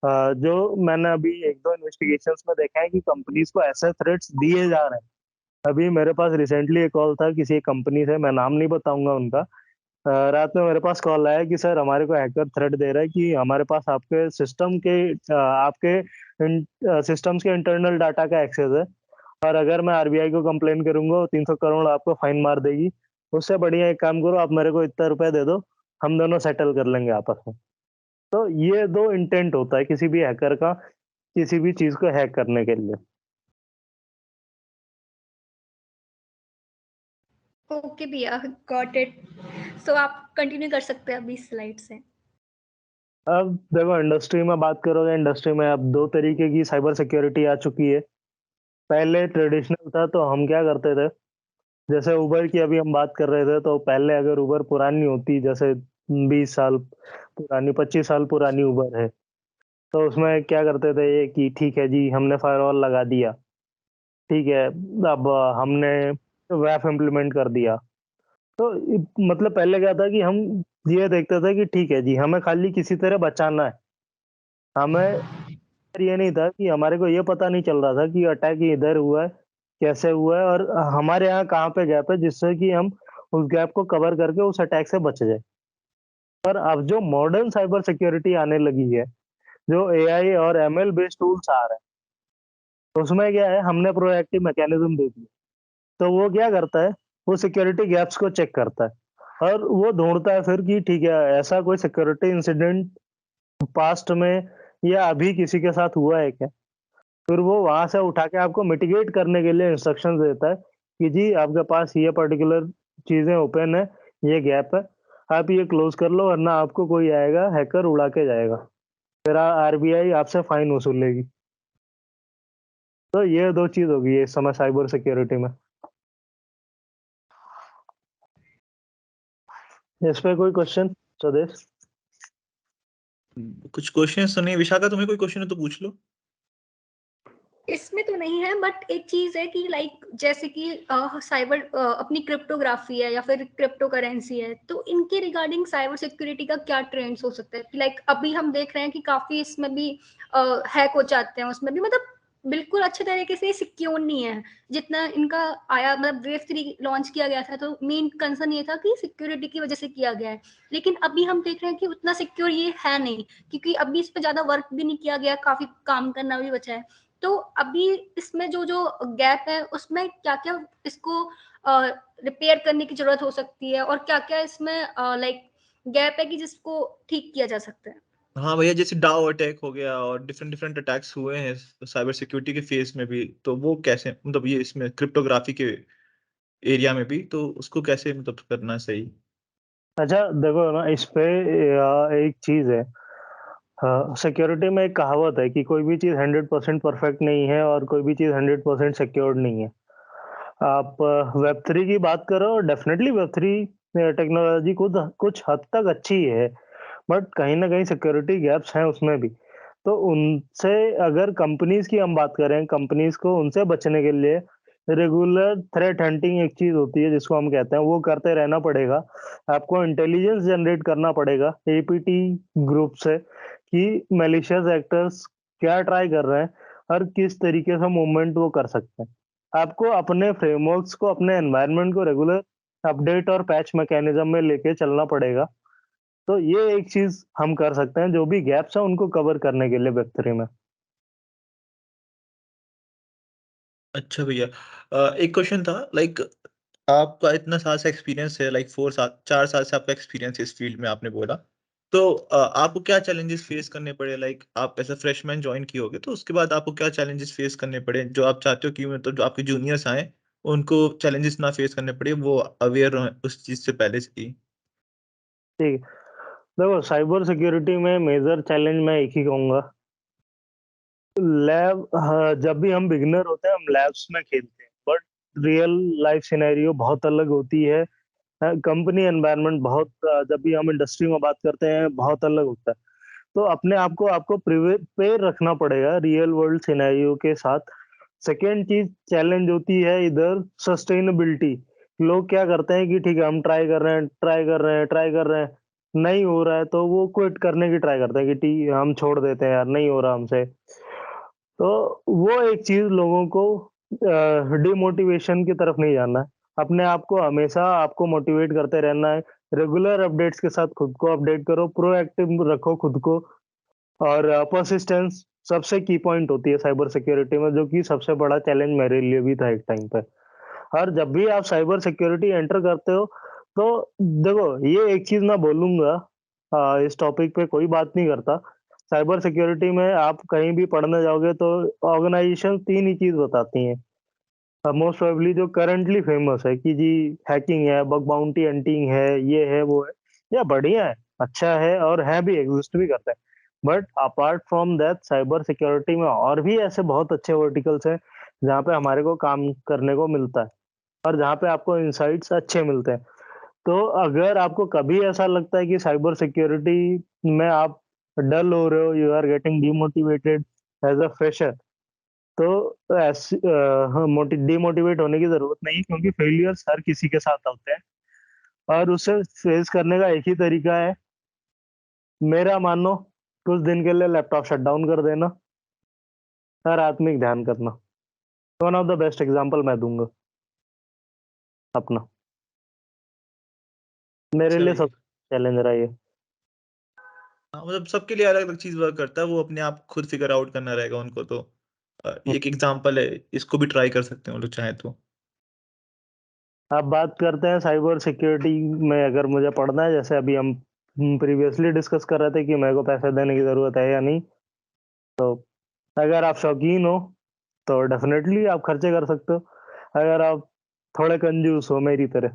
जो मैंने अभी एक दो इन्वेस्टिगेशंस में देखा है कि कंपनीज को ऐसे थ्रेट्स दिए जा रहे हैं। अभी मेरे पास रिसेंटली एक कॉल था किसी कंपनी से, मैं नाम नहीं बताऊंगा उनका। रात में मेरे पास कॉल आया कि सर हमारे को हैकर थ्रेट दे रहा है कि हमारे पास आपके सिस्टम के, आपके सिस्टम्स के इंटरनल डाटा का एक्सेस है, और अगर मैं आरबीआई को कंप्लेन करूंगा 300 करोड़ आपको फाइन मार देगी। उससे बढ़िया एक काम करो, आप मेरे को इतना रुपए दे दो, हम दोनों सेटल कर लेंगे आपस में। तो ये दो इंटेंट होता है किसी भी हैकर का, किसी भी चीज को हैक करने के लिए। ओके भैया, गॉट इट। सो आप कंटिन्यू कर सकते हैं अभी स्लाइड से। अब देखो इंडस्ट्री में बात करोगे, इंडस्ट्री में अब दो तरीके की साइबर सिक्योरिटी आ चुकी है। पहले ट्रेडिशनल था, तो हम क्या करते थे, जैसे उबर की अभी हम बात कर रहे थे, तो पहले अगर उबर पुरानी होती, जैसे 20 साल पुरानी, 25 साल पुरानी उबर है, तो उसमें क्या करते थे ये कि ठीक है जी हमने फायरवॉल लगा दिया, ठीक है, अब हमने वैप इम्प्लीमेंट कर दिया। तो मतलब पहले क्या था कि हम ये देखते थे कि ठीक है जी हमें खाली किसी तरह बचाना है, हमें ये नहीं था कि हमारे को ये पता नहीं चल रहा था कि अटैक इधर हुआ है, कैसे हुआ है, और हमारे यहाँ कहाँ पे गैप है, जिससे कि हम उस गैप को कवर करके उस अटैक से बच जाए। पर अब जो मॉडर्न साइबर सिक्योरिटी आने लगी है, जो एआई और एमएल बेस्ड टूल्स आ रहे हैं, उसमें क्या है, हमने प्रोएक्टिव मैकेनिज्म दे दिया। तो वो क्या करता है, वो सिक्योरिटी गैप्स को चेक करता है और वो ढूंढता है फिर कि ठीक है ऐसा कोई सिक्योरिटी इंसिडेंट पास्ट में या अभी किसी के साथ हुआ है क्या। फिर वो वहां से उठा के आपको मिटिगेट करने के लिए इंस्ट्रक्शन देता है कि जी आपके पास ये पर्टिकुलर चीजें ओपन है, ये गैप है, आप ये क्लोज कर लो, वरना आपको कोई आएगा हैकर उड़ा के जाएगा, फिर आरबीआई आपसे फाइन वसूलेगी। तो ये दो चीज होगी इस समय साइबर सिक्योरिटी में। इस पे कोई क्वेश्चन, स्वदेश? कुछ क्वेश्चन तो नहीं, विशाखा तुम्हें कोई क्वेश्चन है तो पूछ लो। इसमें तो नहीं है, बट एक चीज है कि लाइक जैसे कि साइबर अपनी क्रिप्टोग्राफी है या फिर क्रिप्टो करेंसी है, तो इनके रिगार्डिंग साइबर सिक्योरिटी का क्या ट्रेंड्स हो सकता है? लाइक अभी हम देख रहे हैं कि काफी इसमें भी हैक हो जाते हैं, उसमें भी मतलब बिल्कुल अच्छे तरीके से सिक्योर नहीं है जितना इनका आया। मतलब वेव 3 लॉन्च किया गया था तो मेन कंसर्न ये था कि सिक्योरिटी की वजह से किया गया है, लेकिन अभी हम देख रहे हैं कि उतना सिक्योर ये है नहीं, क्योंकि अभी इस पर ज्यादा वर्क भी नहीं किया गया, काफी काम करना भी बचा है। तो अभी इसमें जो जो गैप है उसमें क्या क्या इसको रिपेयर करने की जरूरत हो सकती है, और क्या क्या इसमें लाइक गैप है कि जिसको ठीक किया जा सकता है? हाँ भैया, जैसे डाउ अटैक हो गया और डिफरेंट डिफरेंट अटैक्स हुए हैं साइबर सिक्योरिटी के फेस में भी, तो वो कैसे, मतलब ये इसमें क्रिप्टोग्राफी के एरिया में भी, तो उसको कैसे मतलब करना सही? अच्छा देखो ना, इस पे एक चीज है, सिक्योरिटी में एक कहावत है कि कोई भी चीज 100% परफेक्ट नहीं है और कोई भी चीज 100% सिक्योर्ड नहीं है। आप वेब थ्री की बात करो, डेफिनेटली वेब थ्री टेक्नोलॉजी खुद कुछ हद तक अच्छी है, बट कहीं ना कहीं सिक्योरिटी गैप्स हैं उसमें भी। तो उनसे अगर कंपनीज की हम बात करें, कंपनीज को उनसे बचने के लिए रेगुलर थ्रेट हंटिंग एक चीज होती है जिसको हम कहते हैं, वो करते रहना पड़ेगा। आपको इंटेलिजेंस जनरेट करना पड़ेगा एपीटी ग्रुप से कि मैलिशियस एक्टर्स क्या ट्राई कर रहे हैं और किस तरीके से मूवमेंट वो कर सकते हैं। आपको अपने फ्रेमवर्क्स को, अपने एनवायरनमेंट को रेगुलर अपडेट और पैच मैकेनिज्म में लेके चलना पड़ेगा। तो ये एक चीज हम कर सकते हैं, जो भी गैप्स हैं उनको कवर करने के लिए वेब3 में। अच्छा भैया, एक क्वेश्चन था, लाइक आपका इतना साल से एक्सपीरियंस है, लाइक 4 साल 4 साल से आपका एक्सपीरियंस इस फील्ड में आपने बोला, तो आपको क्या चैलेंजेस फेस करने पड़े? लाइक आप ऐसा फ्रेशमैन ज्वाइन किए होगे, तो उसके बाद आपको क्या चैलेंजेस फेस करने पड़े जो आप चाहते हो कि मतलब जो आपके जूनियर्स आए उनको चैलेंजेस ना फेस करने पड़े, वो अवेयर हो उस चीज से पहले से ही? ठीक है, देखो साइबर सिक्योरिटी में मेजर चैलेंज मैं एक ही कहूंगा। लैब, हाँ, जब भी हम बिगिनर होते हैं हम लैब्स में खेलते हैं, बट रियल लाइफ सिनेरियो बहुत अलग होती है। कंपनी एनवायरनमेंट बहुत, जब भी हम इंडस्ट्री में बात करते हैं बहुत अलग होता है। तो अपने आप को आपको प्रिपेयर रखना पड़ेगा रियल वर्ल्ड सिनेरियो के साथ। सेकेंड चीज चैलेंज होती है इधर सस्टेनेबिलिटी। लोग क्या करते हैं कि ठीक है हम ट्राई कर रहे हैं, ट्राई कर रहे हैं, ट्राई कर रहे हैं, नहीं हो रहा है तो वो क्विट करने की ट्राई करते हैं कि ठीक हम छोड़ देते हैं यार, नहीं हो रहा हमसे। तो वो एक चीज लोगों को डिमोटिवेशन की तरफ नहीं जाना है। अपने आप को हमेशा आपको मोटिवेट करते रहना है। रेगुलर अपडेट्स के साथ खुद को अपडेट करो, प्रोएक्टिव रखो खुद को। और परसिस्टेंस सबसे की पॉइंट होती है साइबर सिक्योरिटी में, जो कि सबसे बड़ा चैलेंज मेरे लिए भी था एक टाइम पे। और जब भी आप साइबर सिक्योरिटी एंटर करते हो, तो देखो ये एक चीज मैं बोलूंगा, इस टॉपिक पे कोई बात नहीं करता। साइबर सिक्योरिटी में आप कहीं भी पढ़ने जाओगे तो ऑर्गेनाइजेशन तीन ही चीज बताती हैं मोस्ट प्रोबेबली, जो करंटली फेमस है कि जी हैकिंग है, बग बाउंटी हंटिंग है, ये है वो है। ये बढ़िया है, अच्छा है और है भी, एग्जिस्ट भी करता है। But apart from that cyber security में और भी ऐसे बहुत अच्छे वर्टिकल्स हैं जहाँ पे हमारे को काम करने को मिलता है और जहाँ पे आपको इंसाइट्स अच्छे मिलते हैं। तो अगर आपको कभी ऐसा लगता है कि साइबर सिक्योरिटी में आप डल हो रहे हो, you are getting demotivated as a fresher, तो ऐसी डिमोटिवेट होने की जरूरत नहीं, क्योंकि फेलियर्स हर किसी के साथ होते हैं और उसे फेस करने का एक ही तरीका है, मेरा मानो, कुछ दिन के लिए लैपटॉप शट डाउन कर देना और आत्मिक ध्यान करना। One of the best example मैं दूंगा अपना, मेरे अच्छा लिए भैया, सबसे चैलेंज रहा ये। हाँ मतलब सबके लिए अलग अलग चीज वर्क करता है, वो अपने आप खुद फिगर आउट करना रहेगा उनको, तो एक एग्जांपल है, इसको भी ट्राई कर सकते हैं वो लोग चाहे तो। अब बात करते हैं साइबर सिक्योरिटी में अगर मुझे पढ़ना है, जैसे अभी हम प्रीवियसली डिस्कस कर रहे थे कि मेरे को पैसे देने की जरूरत है या नहीं। तो अगर आप शौकीन हो तो डेफिनेटली आप खर्चे कर सकते हो। अगर आप थोड़े कंजूस हो मेरी तरह,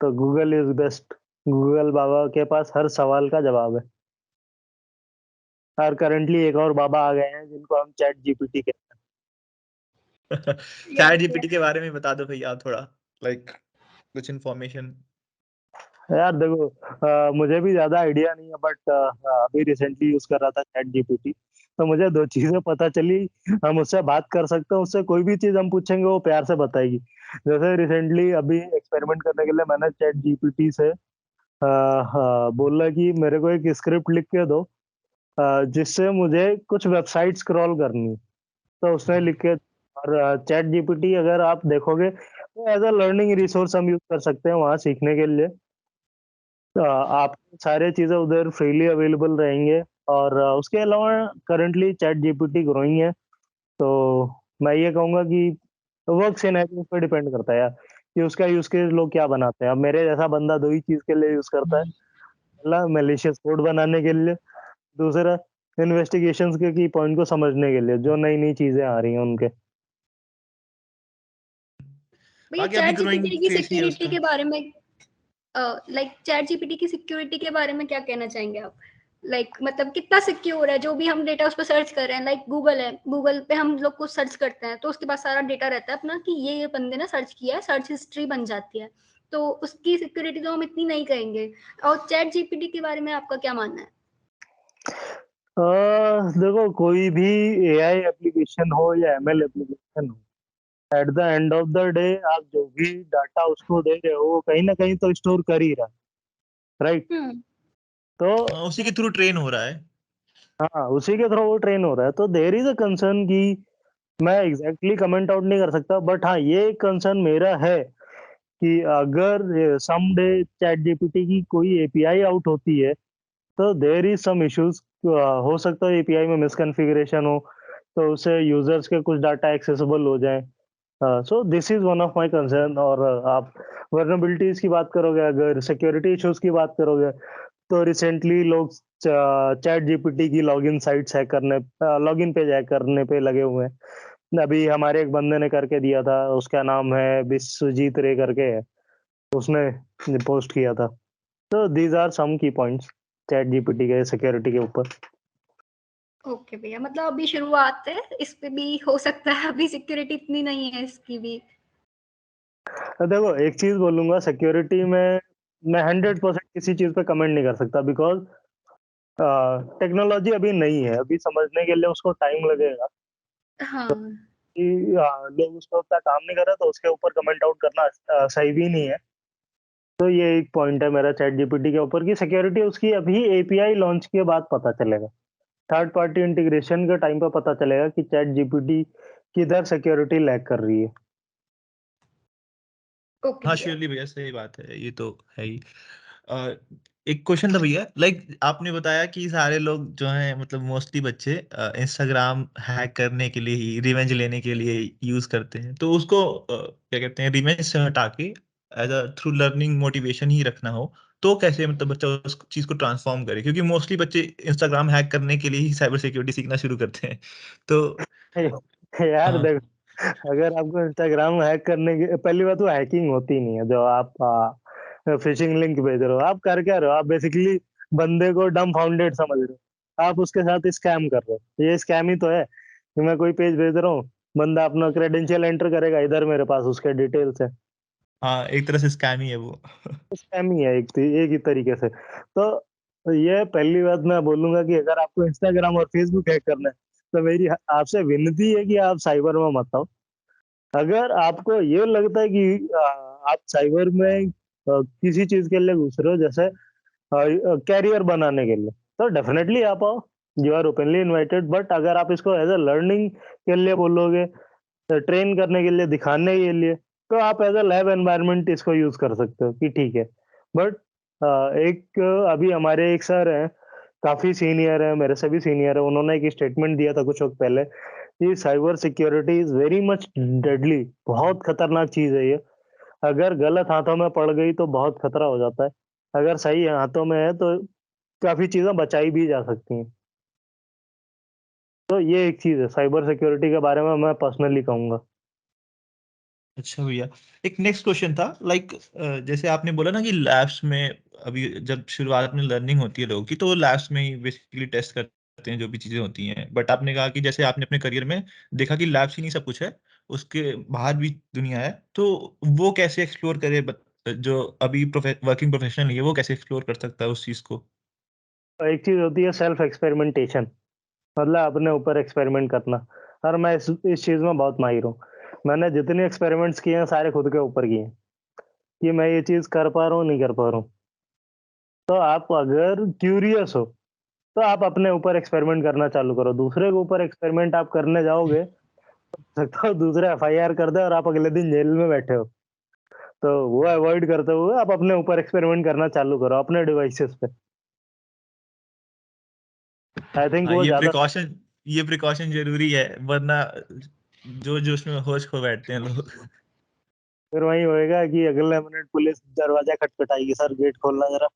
तो गूगल इज बेस्ट। गूगल बाबा के पास हर सवाल का जवाब है। और करंटली एक और बाबा आ गए हैं जिनको हम चैट जीपीटी कहते यस चैट यस। जीपीटी के बारे में बता दो भैया आप थोड़ा, लाइक कुछ इन्फॉर्मेशन। यार देखो, मुझे भी ज्यादा आइडिया नहीं है, बट अभी रिसेंटली यूज कर रहा था चैट जीपीटी। तो मुझे दो चीजें पता चली। हम उससे बात कर सकते हैं, उससे कोई भी चीज हम पूछेंगे वो प्यार से बताएगी। जैसे रिसेंटली अभी एक्सपेरिमेंट करने के लिए मैंने चैट जीपीटी से बोला कि मेरे को एक स्क्रिप्ट लिख के दो, जिससे मुझे कुछ वेबसाइट स्क्रॉल करनी। तो उसने लिख के, और चैट जीपीटी अगर आप देखोगे तो एज अ लर्निंग रिसोर्स हम यूज कर सकते हैं वहाँ सीखने के लिए। आप सारे चीजें उधर फ्रीली अवेलेबल रहेंगे। और उसके अलावा करंटली चैट जीपीटी ग्रोइंग है। तो मैं ये कहूंगा कि वर्क सिनेरियो पे डिपेंड करता है यार, कि उसका यूज केस लोग क्या बनाते हैं। अब मेरे जैसा बंदा दो ही चीज के लिए यूज करता है। पहला, मैलिशियस कोड बनाने के लिए। दूसरा, इन्वेस्टिगेशंस के की पॉइंट को समझने के लिए, जो नई नई चीजें आ रही हैं उनके। भैया आगे अभी चैट ग्रोइंग जीपीटी की फेस ही है सिक्योरिटी उसका। के बारे में, लाइक चैट जीपीटी की सिक्योरिटी के बारे में क्या कहना चाहेंगे आप? लाइक मतलब कितना सिक्योर है? जो भी हम डेटा उस पर सर्च कर रहे हैं, लाइक गूगल है, गूगल पे हम लोग कुछ सर्च करते हैं तो उसके पास सारा डेटा रहता है अपना कि ये बंदे ने सर्च किया है, सर्च हिस्ट्री बन जाती है। तो उसकी सिक्योरिटी तो हम इतनी नहीं कहेंगे। और चैट जीपीटी के बारे में आपका क्या मानना है? देखो, कोई भी एआई एप्लीकेशन हो या एमएल एप्लीकेशन हो, at the end of the day आप जो भी डाटा उसको दे रहे हो वो कहीं ना कहीं तो स्टोर कर ही रहा है, राइट? हम्म। तो उसी के थ्रू ट्रेन हो रहा है। हाँ, उसी के थ्रू वो ट्रेन हो रहा है। तो देर इज अ कंसर्न कि मैं एग्जैक्टली कमेंट आउट नहीं कर सकता, बट हाँ, ये कंसर्न मेरा है कि अगर सम डे चैट जीपीटी की कोई एपीआई आउट होती है, तो देर इज सम इश्यूज। हो सकता है एपीआई में मिसकॉन्फ़िगरेशन हो, तो उससे यूजर्स के कुछ डाटा एक्सेसिबल हो जाए। So this is one of my concern. और आप वर्नेबिलिटीज की बात करोगे, अगर सिक्योरिटी इश्यूज की बात करोगे, तो रिसेंटली लोग चैट जीपीटी की लॉगिन साइट्स हैक करने, लॉगिन पेज हैक करने पे लगे हुए हैं। अभी हमारे एक बंदे ने करके दिया था, उसका नाम है विश्वजीत रे करके है, उसने पोस्ट किया था। तो दीज आर सम की पॉइंट्स चैट जीपीटी के सिक्योरिटी के ऊपर। ओके भैया, मतलब अभी शुरुआत है, इस पे भी हो सकता है अभी सिक्योरिटी इतनी नहीं है इसकी भी। देखो, एक चीज बोलूंगा, सिक्योरिटी में मैं 100% किसी चीज पे कमेंट नहीं कर सकता, बिकॉज टेक्नोलॉजी अभी नहीं है, अभी समझने के लिए उसको टाइम लगेगा। हाँ। कि लोग उस पर उतना काम नहीं कर रहे, तो उसके ऊपर कमेंट आउट करना सही भी नहीं है। तो ये एक पॉइंट है मेरा चैट जीपीटी के ऊपर, कि सिक्योरिटी उसकी अभी एपीआई लॉन्च के बाद पता चलेगा। थर्ड पार्टी इंटीग्रेशन के टाइम पे पता चलेगा कि चैट जीपीटी किधर सिक्योरिटी लैग कर रही है। ओके हाँ भैया। श्योरली भैया, सही बात है, ये तो है ही। अ, एक क्वेश्चन था भैया, लाइक आपने बताया कि सारे लोग जो हैं मतलब मोस्टली बच्चे इंस्टाग्राम हैक करने के लिए ही, रिवेंज लेने के लिए यूज करते हैं, तो उसको क्या कहते हैं, रिवेंज से हटा के as a through learning motivation ही रखना हो, तो कैसे मतलब बच्चा उस चीज को ट्रांसफॉर्म करे, क्योंकि मोस्टली बच्चे इंस्टाग्राम हैक करने के लिए ही साइबर सिक्योरिटी सीखना शुरू करते हैं। तो यार हाँ। देखो, अगर आपको इंस्टाग्राम हैक करने की, पहली बात, वो हैकिंग होती नहीं है। जो आप फिशिंग लिंक भेज रहे हो, आप कर क्या रहे हो? आप बेसिकली बंदे को डम फाउंडेड समझ रहे हो, आप उसके साथ स्कैम कर रहे हो। ये स्कैम ही तो है कि मैं कोई पेज भेज रहा हूँ, बंदा अपना क्रेडेंशियल एंटर करेगा इधर मेरे पास, उसके डिटेल्स है। हाँ, एक तरह से स्कैम ही है वो। स्कैम ही है एक ही तरीके से। तो ये पहली बात मैं बोलूंगा कि अगर आपको इंस्टाग्राम और फेसबुक हैक करना है, तो मेरी आपसे विनती है कि आप साइबर में मत आओ। अगर आपको ये लगता है कि आप साइबर में किसी चीज के लिए घुस रहे हो, जैसे कैरियर बनाने के लिए, तो डेफिनेटली आप आओ, you are openly invited. But अगर आप इसको एज अ लर्निंग के लिए बोलोगे, ट्रेन करने के लिए, दिखाने के लिए, तो आप एज अ लैब एनवायरनमेंट इसको यूज कर सकते हो कि ठीक है। बट एक अभी हमारे एक सर हैं, काफी सीनियर है, मेरे से भी सीनियर है, उन्होंने एक स्टेटमेंट दिया था कुछ वक्त पहले कि cyber security is very much deadly, बहुत खतरनाक चीज है ये। अगर गलत हाथों में पड़ गई तो बहुत खतरा हो जाता है, अगर सही हाथों में है तो काफी चीजें बचाई भी जा सकती हैं। तो ये एक चीज है साइबर सिक्योरिटी के बारे में मैं पर्सनली कहूंगा। अच्छा भैया, एक नेक्स्ट क्वेश्चन था, लाइक जैसे आपने बोला ना कि लैब्स में अभी जब शुरुआत में लर्निंग होती है लोगों की, तो लैब्स में ही बेसिकली टेस्ट करते हैं जो भी चीजें होती हैं, बट आपने कहा कि जैसे आपने अपने करियर में देखा कि लैब्स ही नहीं सब कुछ है, उसके बाहर भी दुनिया है, तो वो कैसे एक्सप्लोर करे जो अभी वर्किंग प्रोफेशनल है वो कैसे एक्सप्लोर कर सकता है उस चीज को? एक चीज होती है सेल्फ एक्सपेरिमेंटेशन, मतलब अपने ऊपर एक्सपेरिमेंट करना। और मैं इस चीज में बहुत माहिर हूँ। मैंने जितने एक्सपेरिमेंट्स किए हैं सारे खुद के ऊपर किए हैं कि मैं ये चीज कर पा रहा हूँ नहीं कर पा रहा हूँ। तो आप अगर क्यूरियस हो तो आप अपने ऊपर एक्सपेरिमेंट करना चालू करो। दूसरे के ऊपर एक्सपेरिमेंट आप करने जाओगे, हो सकता है दूसरे एफआईआर कर दे और आप अगले दिन जेल में बैठे हो। तो वो अवॉइड करते हुए आप अपने ऊपर एक्सपेरिमेंट करना चालू करो अपने डिवाइसेस पे। आई थिंक हाँ, वो ज्यादा ये प्रिकॉशन जरूरी है, वरना जो जो उसमें होश खो बैठते हैं लोग। फिर वही होएगा कि अगले मिनट पुलिस दरवाजा खटखटाएगी, सर गेट खोलना जरा।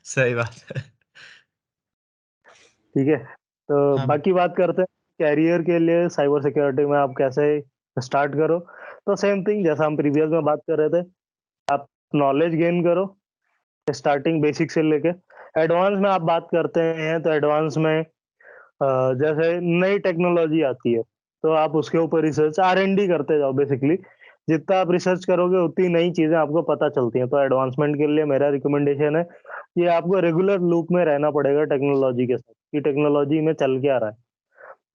सही बात है। ठीक है, तो हाँ बाकी बात करते हैं कैरियर के लिए साइबर सिक्योरिटी में आप कैसे स्टार्ट करो। तो सेम थिंग जैसा हम प्रीवियस में बात कर रहे थे, आप नॉलेज गेन करो स्टार्टिंग बेसिक से लेके एडवांस में। आप बात करते हैं तो एडवांस में जैसे नई टेक्नोलॉजी आती है तो आप उसके ऊपर रिसर्च R&D करते जाओ। बेसिकली जितना आप रिसर्च करोगे उतनी नई चीजें आपको पता चलती हैं। तो एडवांसमेंट के लिए मेरा रिकमेंडेशन है कि आपको रेगुलर लूप में रहना पड़ेगा टेक्नोलॉजी के साथ, कि टेक्नोलॉजी में चल के आ रहा है।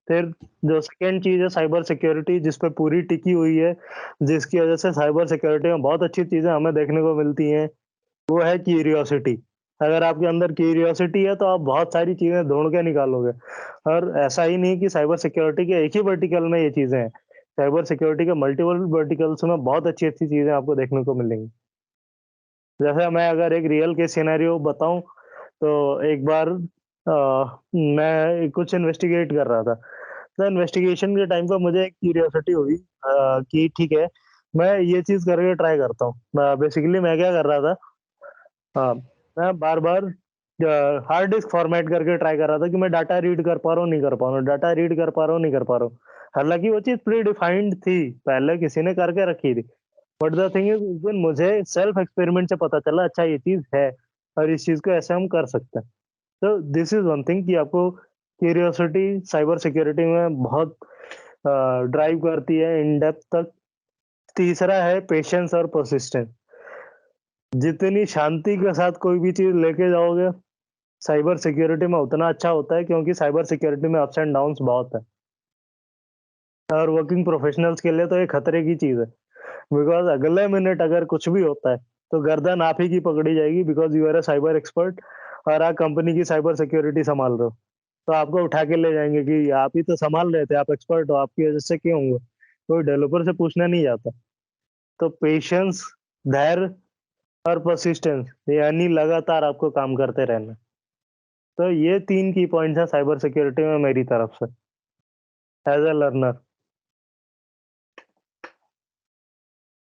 फिर जो सेकेंड चीज है साइबर सिक्योरिटी, जिस पे पूरी टिकी हुई है, जिसकी वजह से साइबर सिक्योरिटी में बहुत अच्छी चीजें हमें देखने को मिलती हैं, वो है क्यूरियोसिटी। अगर आपके अंदर क्यूरियोसिटी है तो आप बहुत सारी चीजें ढूंढ के निकालोगे। और ऐसा ही नहीं कि साइबर सिक्योरिटी के एक ही वर्टिकल में ये चीजें हैं, साइबर सिक्योरिटी के मल्टीपल वर्टिकल्स में बहुत अच्छी अच्छी चीजें आपको देखने को मिलेंगी। जैसे मैं अगर एक रियल केस सिनेरियो बताऊं, तो एक बार मैं कुछ इन्वेस्टिगेट कर रहा था। तो इन्वेस्टिगेशन के टाइम पे मुझे एक क्यूरियोसिटी हुई कि ठीक है मैं ये चीज करके ट्राई करता हूँ। बेसिकली मैं क्या कर रहा था, हाँ, मैं बार बार हार्ड डिस्क फॉर्मेट करके ट्राई कर रहा था कि मैं डाटा रीड कर पा रहा हूँ नहीं कर पा रहा हूँ, डाटा रीड कर पा रहा हूँ नहीं कर पा रहा हूँ। हालांकि वो चीज प्री डिफाइंड थी, पहले किसी ने करके रखी थी। बट द थिंग इज उस दिन मुझे सेल्फ एक्सपेरिमेंट से पता चला अच्छा ये चीज है और इस चीज को ऐसे हम कर सकते हैं। तो दिस इज वन थिंग कि आपको क्यूरियोसिटी साइबर सिक्योरिटी में बहुत ड्राइव करती है इन डेप्थ तक। तीसरा है पेशेंस और परसिस्टेंस। जितनी शांति के साथ कोई भी चीज लेके जाओगे साइबर सिक्योरिटी में उतना अच्छा होता है, क्योंकि साइबर सिक्योरिटी में अप्स एंड डाउन्स बहुत है। और वर्किंग प्रोफेशनल्स के लिए तो ये खतरे की चीज है, बिकॉज अगले मिनट अगर कुछ भी होता है तो गर्दन आप ही की पकड़ी जाएगी, because you are a cyber expert और आप कंपनी की साइबर सिक्योरिटी संभाल रहे हो। तो आपको उठा के ले जाएंगे कि आप ही तो संभाल रहे थे, आप एक्सपर्ट हो, आपकी वजह से क्यों हुआ। कोई डेवलपर से पूछना नहीं जाता। तो पेशेंस, धैर्य और परसिस्टेंस, यानी लगातार आपको काम करते रहना। तो ये 3 की पॉइंट्स है साइबर सिक्योरिटी में मेरी तरफ से एज अ लर्नर।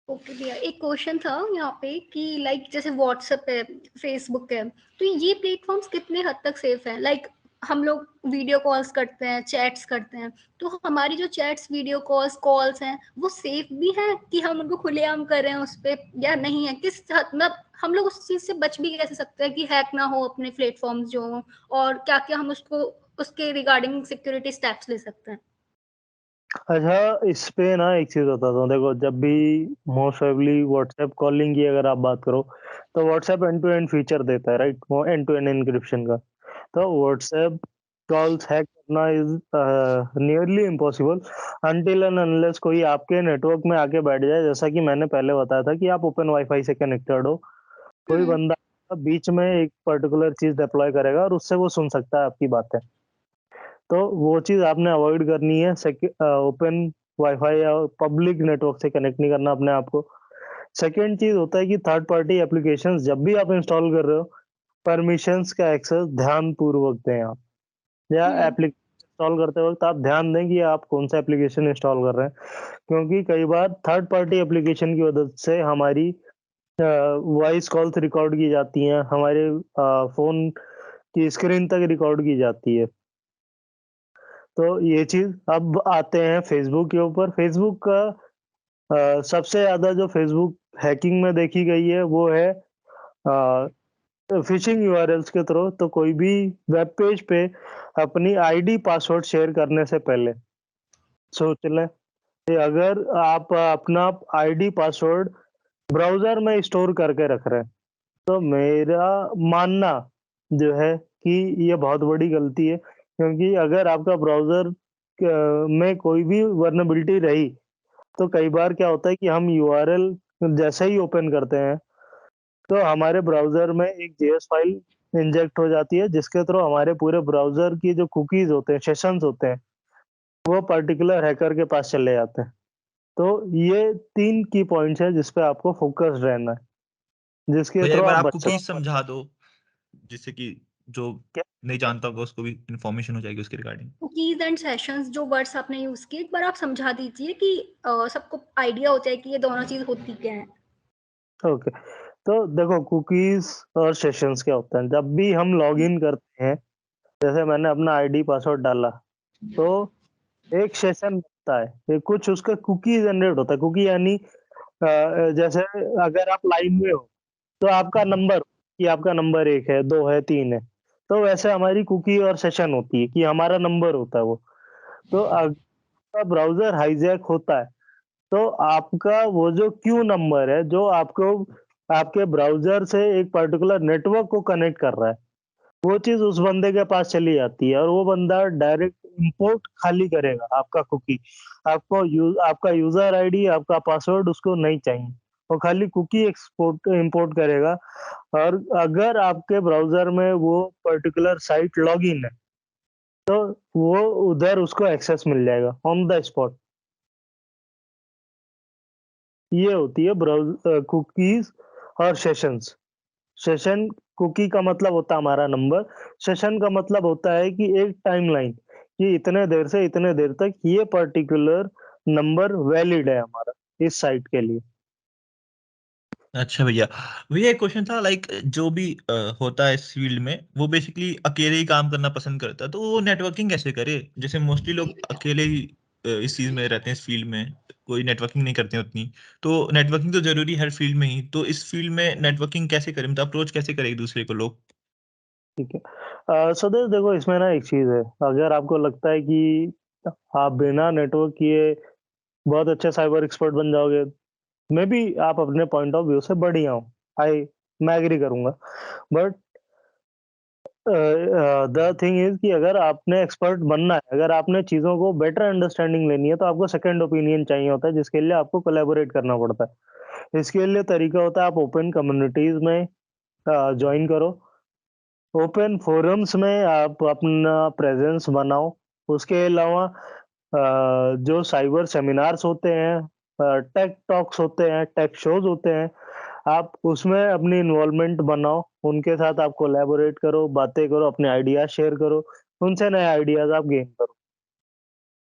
ओके भैया, एक क्वेश्चन था यहाँ पे कि लाइक जैसे व्हाट्सएप है, फेसबुक है, तो ये प्लेटफॉर्म्स कितने हद तक सेफ हैं? लाइक हम लोग वीडियो कॉल्स करते हैं, चैट्स करते हैं, तो हमारी जो चैट्स, वीडियो कॉल्स हैं, वो सेफ भी हैं कि हम उनको खुलेआम कर रहे हैं उस पे, या नहीं है? किस हद मतलब हम लोग उस चीज से बच भी कैसे सकते हैं कि हैक ना हो अपने प्लेटफॉर्म्स जो हों, और क्या क्या हम उसको उसके रिगार्डिंग सिक्योरिटी स्टेप्स ले सकते हैं? अच्छा, इस पे ना एक चीज बताता हूँ। देखो, जब भी मोस्ट प्रोबेबली व्हाट्सएप कॉलिंग की अगर आप बात करो, तो WhatsApp end to end feature देता है, राइट? वो एंड टू एंड एन्क्रिप्शन का। तो व्हाट्सएप कॉल्स हैक करना is nearly impossible until and unless कोई आपके नेटवर्क में आके बैठ जाए। जैसा कि मैंने पहले बताया था कि आप ओपन वाईफाई से कनेक्टेड हो, कोई हम्म। बंदा बीच में एक पर्टिकुलर चीज डिप्लॉय करेगा और उससे वो सुन सकता है आपकी बातें। तो वो चीज आपने अवॉइड करनी है। ओपन वाईफाई या पब्लिक नेटवर्क से कनेक्ट नहीं करना अपने आप को। सेकेंड चीज होता है कि थर्ड पार्टी एप्लीकेशंस जब भी आप इंस्टॉल कर रहे हो, परमिशंस का एक्सेस ध्यान पूर्वक दें आप। या हम्म। एप्लीकेशन इंस्टॉल करते वक्त आप ध्यान दें कि आप कौन सा एप्लीकेशन इंस्टॉल कर रहे हैं, क्योंकि कई बार थर्ड पार्टी एप्लीकेशन की मदद से हमारी वॉइस कॉल्स रिकॉर्ड की जाती हैं, हमारे फोन की स्क्रीन तक रिकॉर्ड की जाती है। तो ये चीज अब आते हैं फेसबुक के ऊपर। फेसबुक का सबसे ज्यादा जो फेसबुक हैकिंग में देखी गई है वो है फिशिंग यूआरएल्स के थ्रू। तो कोई भी वेब पेज पे अपनी आईडी पासवर्ड शेयर करने से पहले सोच लें अगर आप अपना आईडी पासवर्ड ब्राउजर में स्टोर करके रख रहे हैं, तो मेरा मानना जो है कि ये बहुत बड़ी गलती है, क्योंकि अगर आपका ब्राउजर में कोई भी वर्नेबिलिटी रही, तो कई बार क्या होता है कि हम यूआरएल जैसे ही ओपन करते हैं, तो हमारे ब्राउजर में एक जेएस फाइल इंजेक्ट हो जाती है, जिसके थ्रू हमारे पूरे ब्राउजर की जो कुकीज होते हैं, सेशंस होते हैं, वो पर्टिकुलर हैकर के पास चले जाते हैं। तो ये 3 की पॉइंट्स हैं जिस पे आपको फोकस्ड रहना है, जिसके भैया थ्रू एक बार आप आप बच सकते कुकीज समझा दो, जिससे कि जो हैं। नहीं जानता होगा उसको भी इन्फॉर्मेशन हो जाएगी उसके रिगार्डिंग। कुकीज एंड सेशंस जो वर्ड्स आपने यूज किए, एक बार आप समझा दीजिए कि सबको आइडिया हो जाए कि ये दोनों चीज होती क्या है। ओके, तो देखो कुकीज और सेशंस क्या होता है, जब भी हम लॉगिन करते हैं, जैसे मैंने अपना आईडी पासवर्ड डाला, तो एक सेशन होता है, ये कुछ उसका कुकी जनरेट होता है। कुकी यानी जैसे अगर आप लाइन में हो, तो आपका नंबर कि आपका नंबर 1 है, 2 है, 3 है, तो वैसे हमारी कुकी और सेशन होती है कि हमारा नंबर होता है वो। तो अगर ब्राउज़र हाइजैक होता है, तो आपका वो जो क्यू नंबर है, जो आपको आपके ब्राउज़र से एक पर्टिकुलर नेटवर्क को कनेक्ट कर रहा है, वो चीज़ उस बंदे के पास चली जाती है और वो बंदा डायरेक्ट इंपोर्ट खाली करेगा आपका कुकी। आपका यूज़र आईडी, आपका पासवर्ड उसको नहीं चाहिए। वो खाली कुकी एक्सपोर्ट इंपोर्ट करेगा, और अगर आपके ब्राउज़र में वो पर्टिकुलर साइट लॉगिन है, तो वो उधर उसको एक्सेस मिल जाएगा ऑन द स्पॉट। ये होती है कुकीज़ और सेशंस। सेशन कुकी का मतलब होता है हमारा नंबर, सेशन का मतलब होता है कि एक टाइमलाइन, कि इतने देर से इतने देर तक ये पर्टिकुलर नंबर वैलिड है हमारा इस साइट के लिए। अच्छा भैया, भैया एक क्वेश्चन था, लाइक जो भी होता है इस फील्ड में, वो बेसिकली अकेले ही काम करना पसंद करता है, तो वो नेटवर्किंग कैसे करे? जैसे मोस्टली लोग अकेले ही इस चीज में रहते हैं, इस फील्ड में कोई नेटवर्किंग नहीं करते हैं उतनी। तो नेटवर्किंग तो जरूरी है हर फील्ड में ही, तो इस फील्ड में नेटवर्किंग कैसे करें, मतलब अप्रोच कैसे करें एक दूसरे को लोग? ठीक है। सदैव देखो, इसमें ना एक चीज़ है, अगर आपको लगता है कि आप बिना नेटवर्क किए बहुत अच्छे साइबर एक्सपर्ट बन जाओगे, मेबी आप अपने पॉइंट ऑफ व्यू से बढ़िया हो, मैं एग्री करूँगा। बट द थिंग इज़ कि अगर आपने एक्सपर्ट बनना है, अगर आपने चीज़ों को बेटर अंडरस्टैंडिंग लेनी है, तो आपको सेकंड ओपिनियन चाहिए होता है, जिसके लिए आपको कोलैबोरेट करना पड़ता है। इसके लिए तरीका होता है, आप ओपन कम्युनिटीज़ में जॉइन करो। ओपन फोरम्स में आप अपना प्रेजेंस बनाओ। उसके अलावा जो साइबर सेमिनार्स होते हैं, टेक टॉक्स होते हैं, टेक शोज़ होते हैं, आप उसमें अपनी इन्वॉल्वमेंट बनाओ। उनके साथ आप कोलैबोरेट करो, बातें करो, अपने आइडियाज़ शेयर करो, उनसे नए आइडियाज़ आप गेन करो।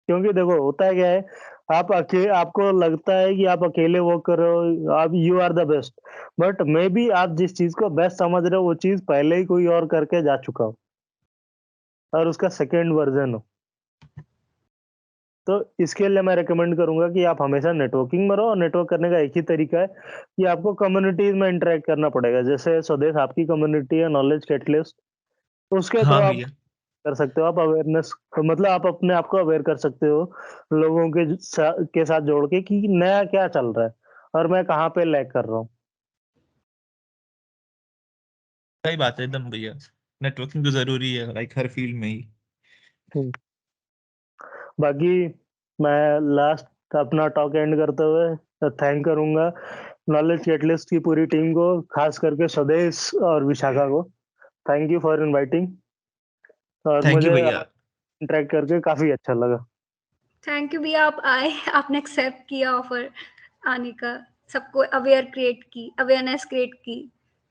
क्योंकि देखो होता क्या है, आपको लगता है कि आप अकेले वर्क कर रहे हो, आप you are the best, but maybe आप जिस चीज़ को बेस्ट समझ रहे हो, वो चीज़ पहले ही कोई और करके जा चुका हो और उसका सेकंड वर्ज़न हो। तो इसके लिए मैं रिकमेंड करूँगा कि आप हमेशा नेटवर्किंग में रहो, और नेटवर्क करने का एक ही तरीका है कि आपको कम्युनिटीज़ में इंटरैक्ट करना पड़ेगा। जैसे स्वदेश आपकी कम्युनिटी है, नॉलेज कैटलिस्ट, उसके थ्रू हाँ आप भैया। कर सकते हो, आप अवेयरनेस, मतलब आप अपने आप को अवेयर कर सकते हो लोगों के साथ जोड़ के कि नया क्या चल रहा है और मैं कहाँ पे लैग कर रहा हूँ। सही बात है एकदम भैया, नेटवर्किंग तो जरूरी है लाइक हर फील्ड में ही। हुँ। बाकी मैं लास्ट अपना टॉक एंड करते हुए थैंक करूँगा नॉलेज कैटलिस्ट की पूरी टीम को, खास करके स्वदेश और विशाखा को। थैंक यू फॉर इनवाइटिंग, और थैंक यू मुझे भैया। इंटरैक्ट करके काफ़ी अच्छा लगा। थैंक यू भैया, आप आए, आपने एक्सेप्ट किया ऑफर आने का, सबको अवेयरनेस क्रिएट की।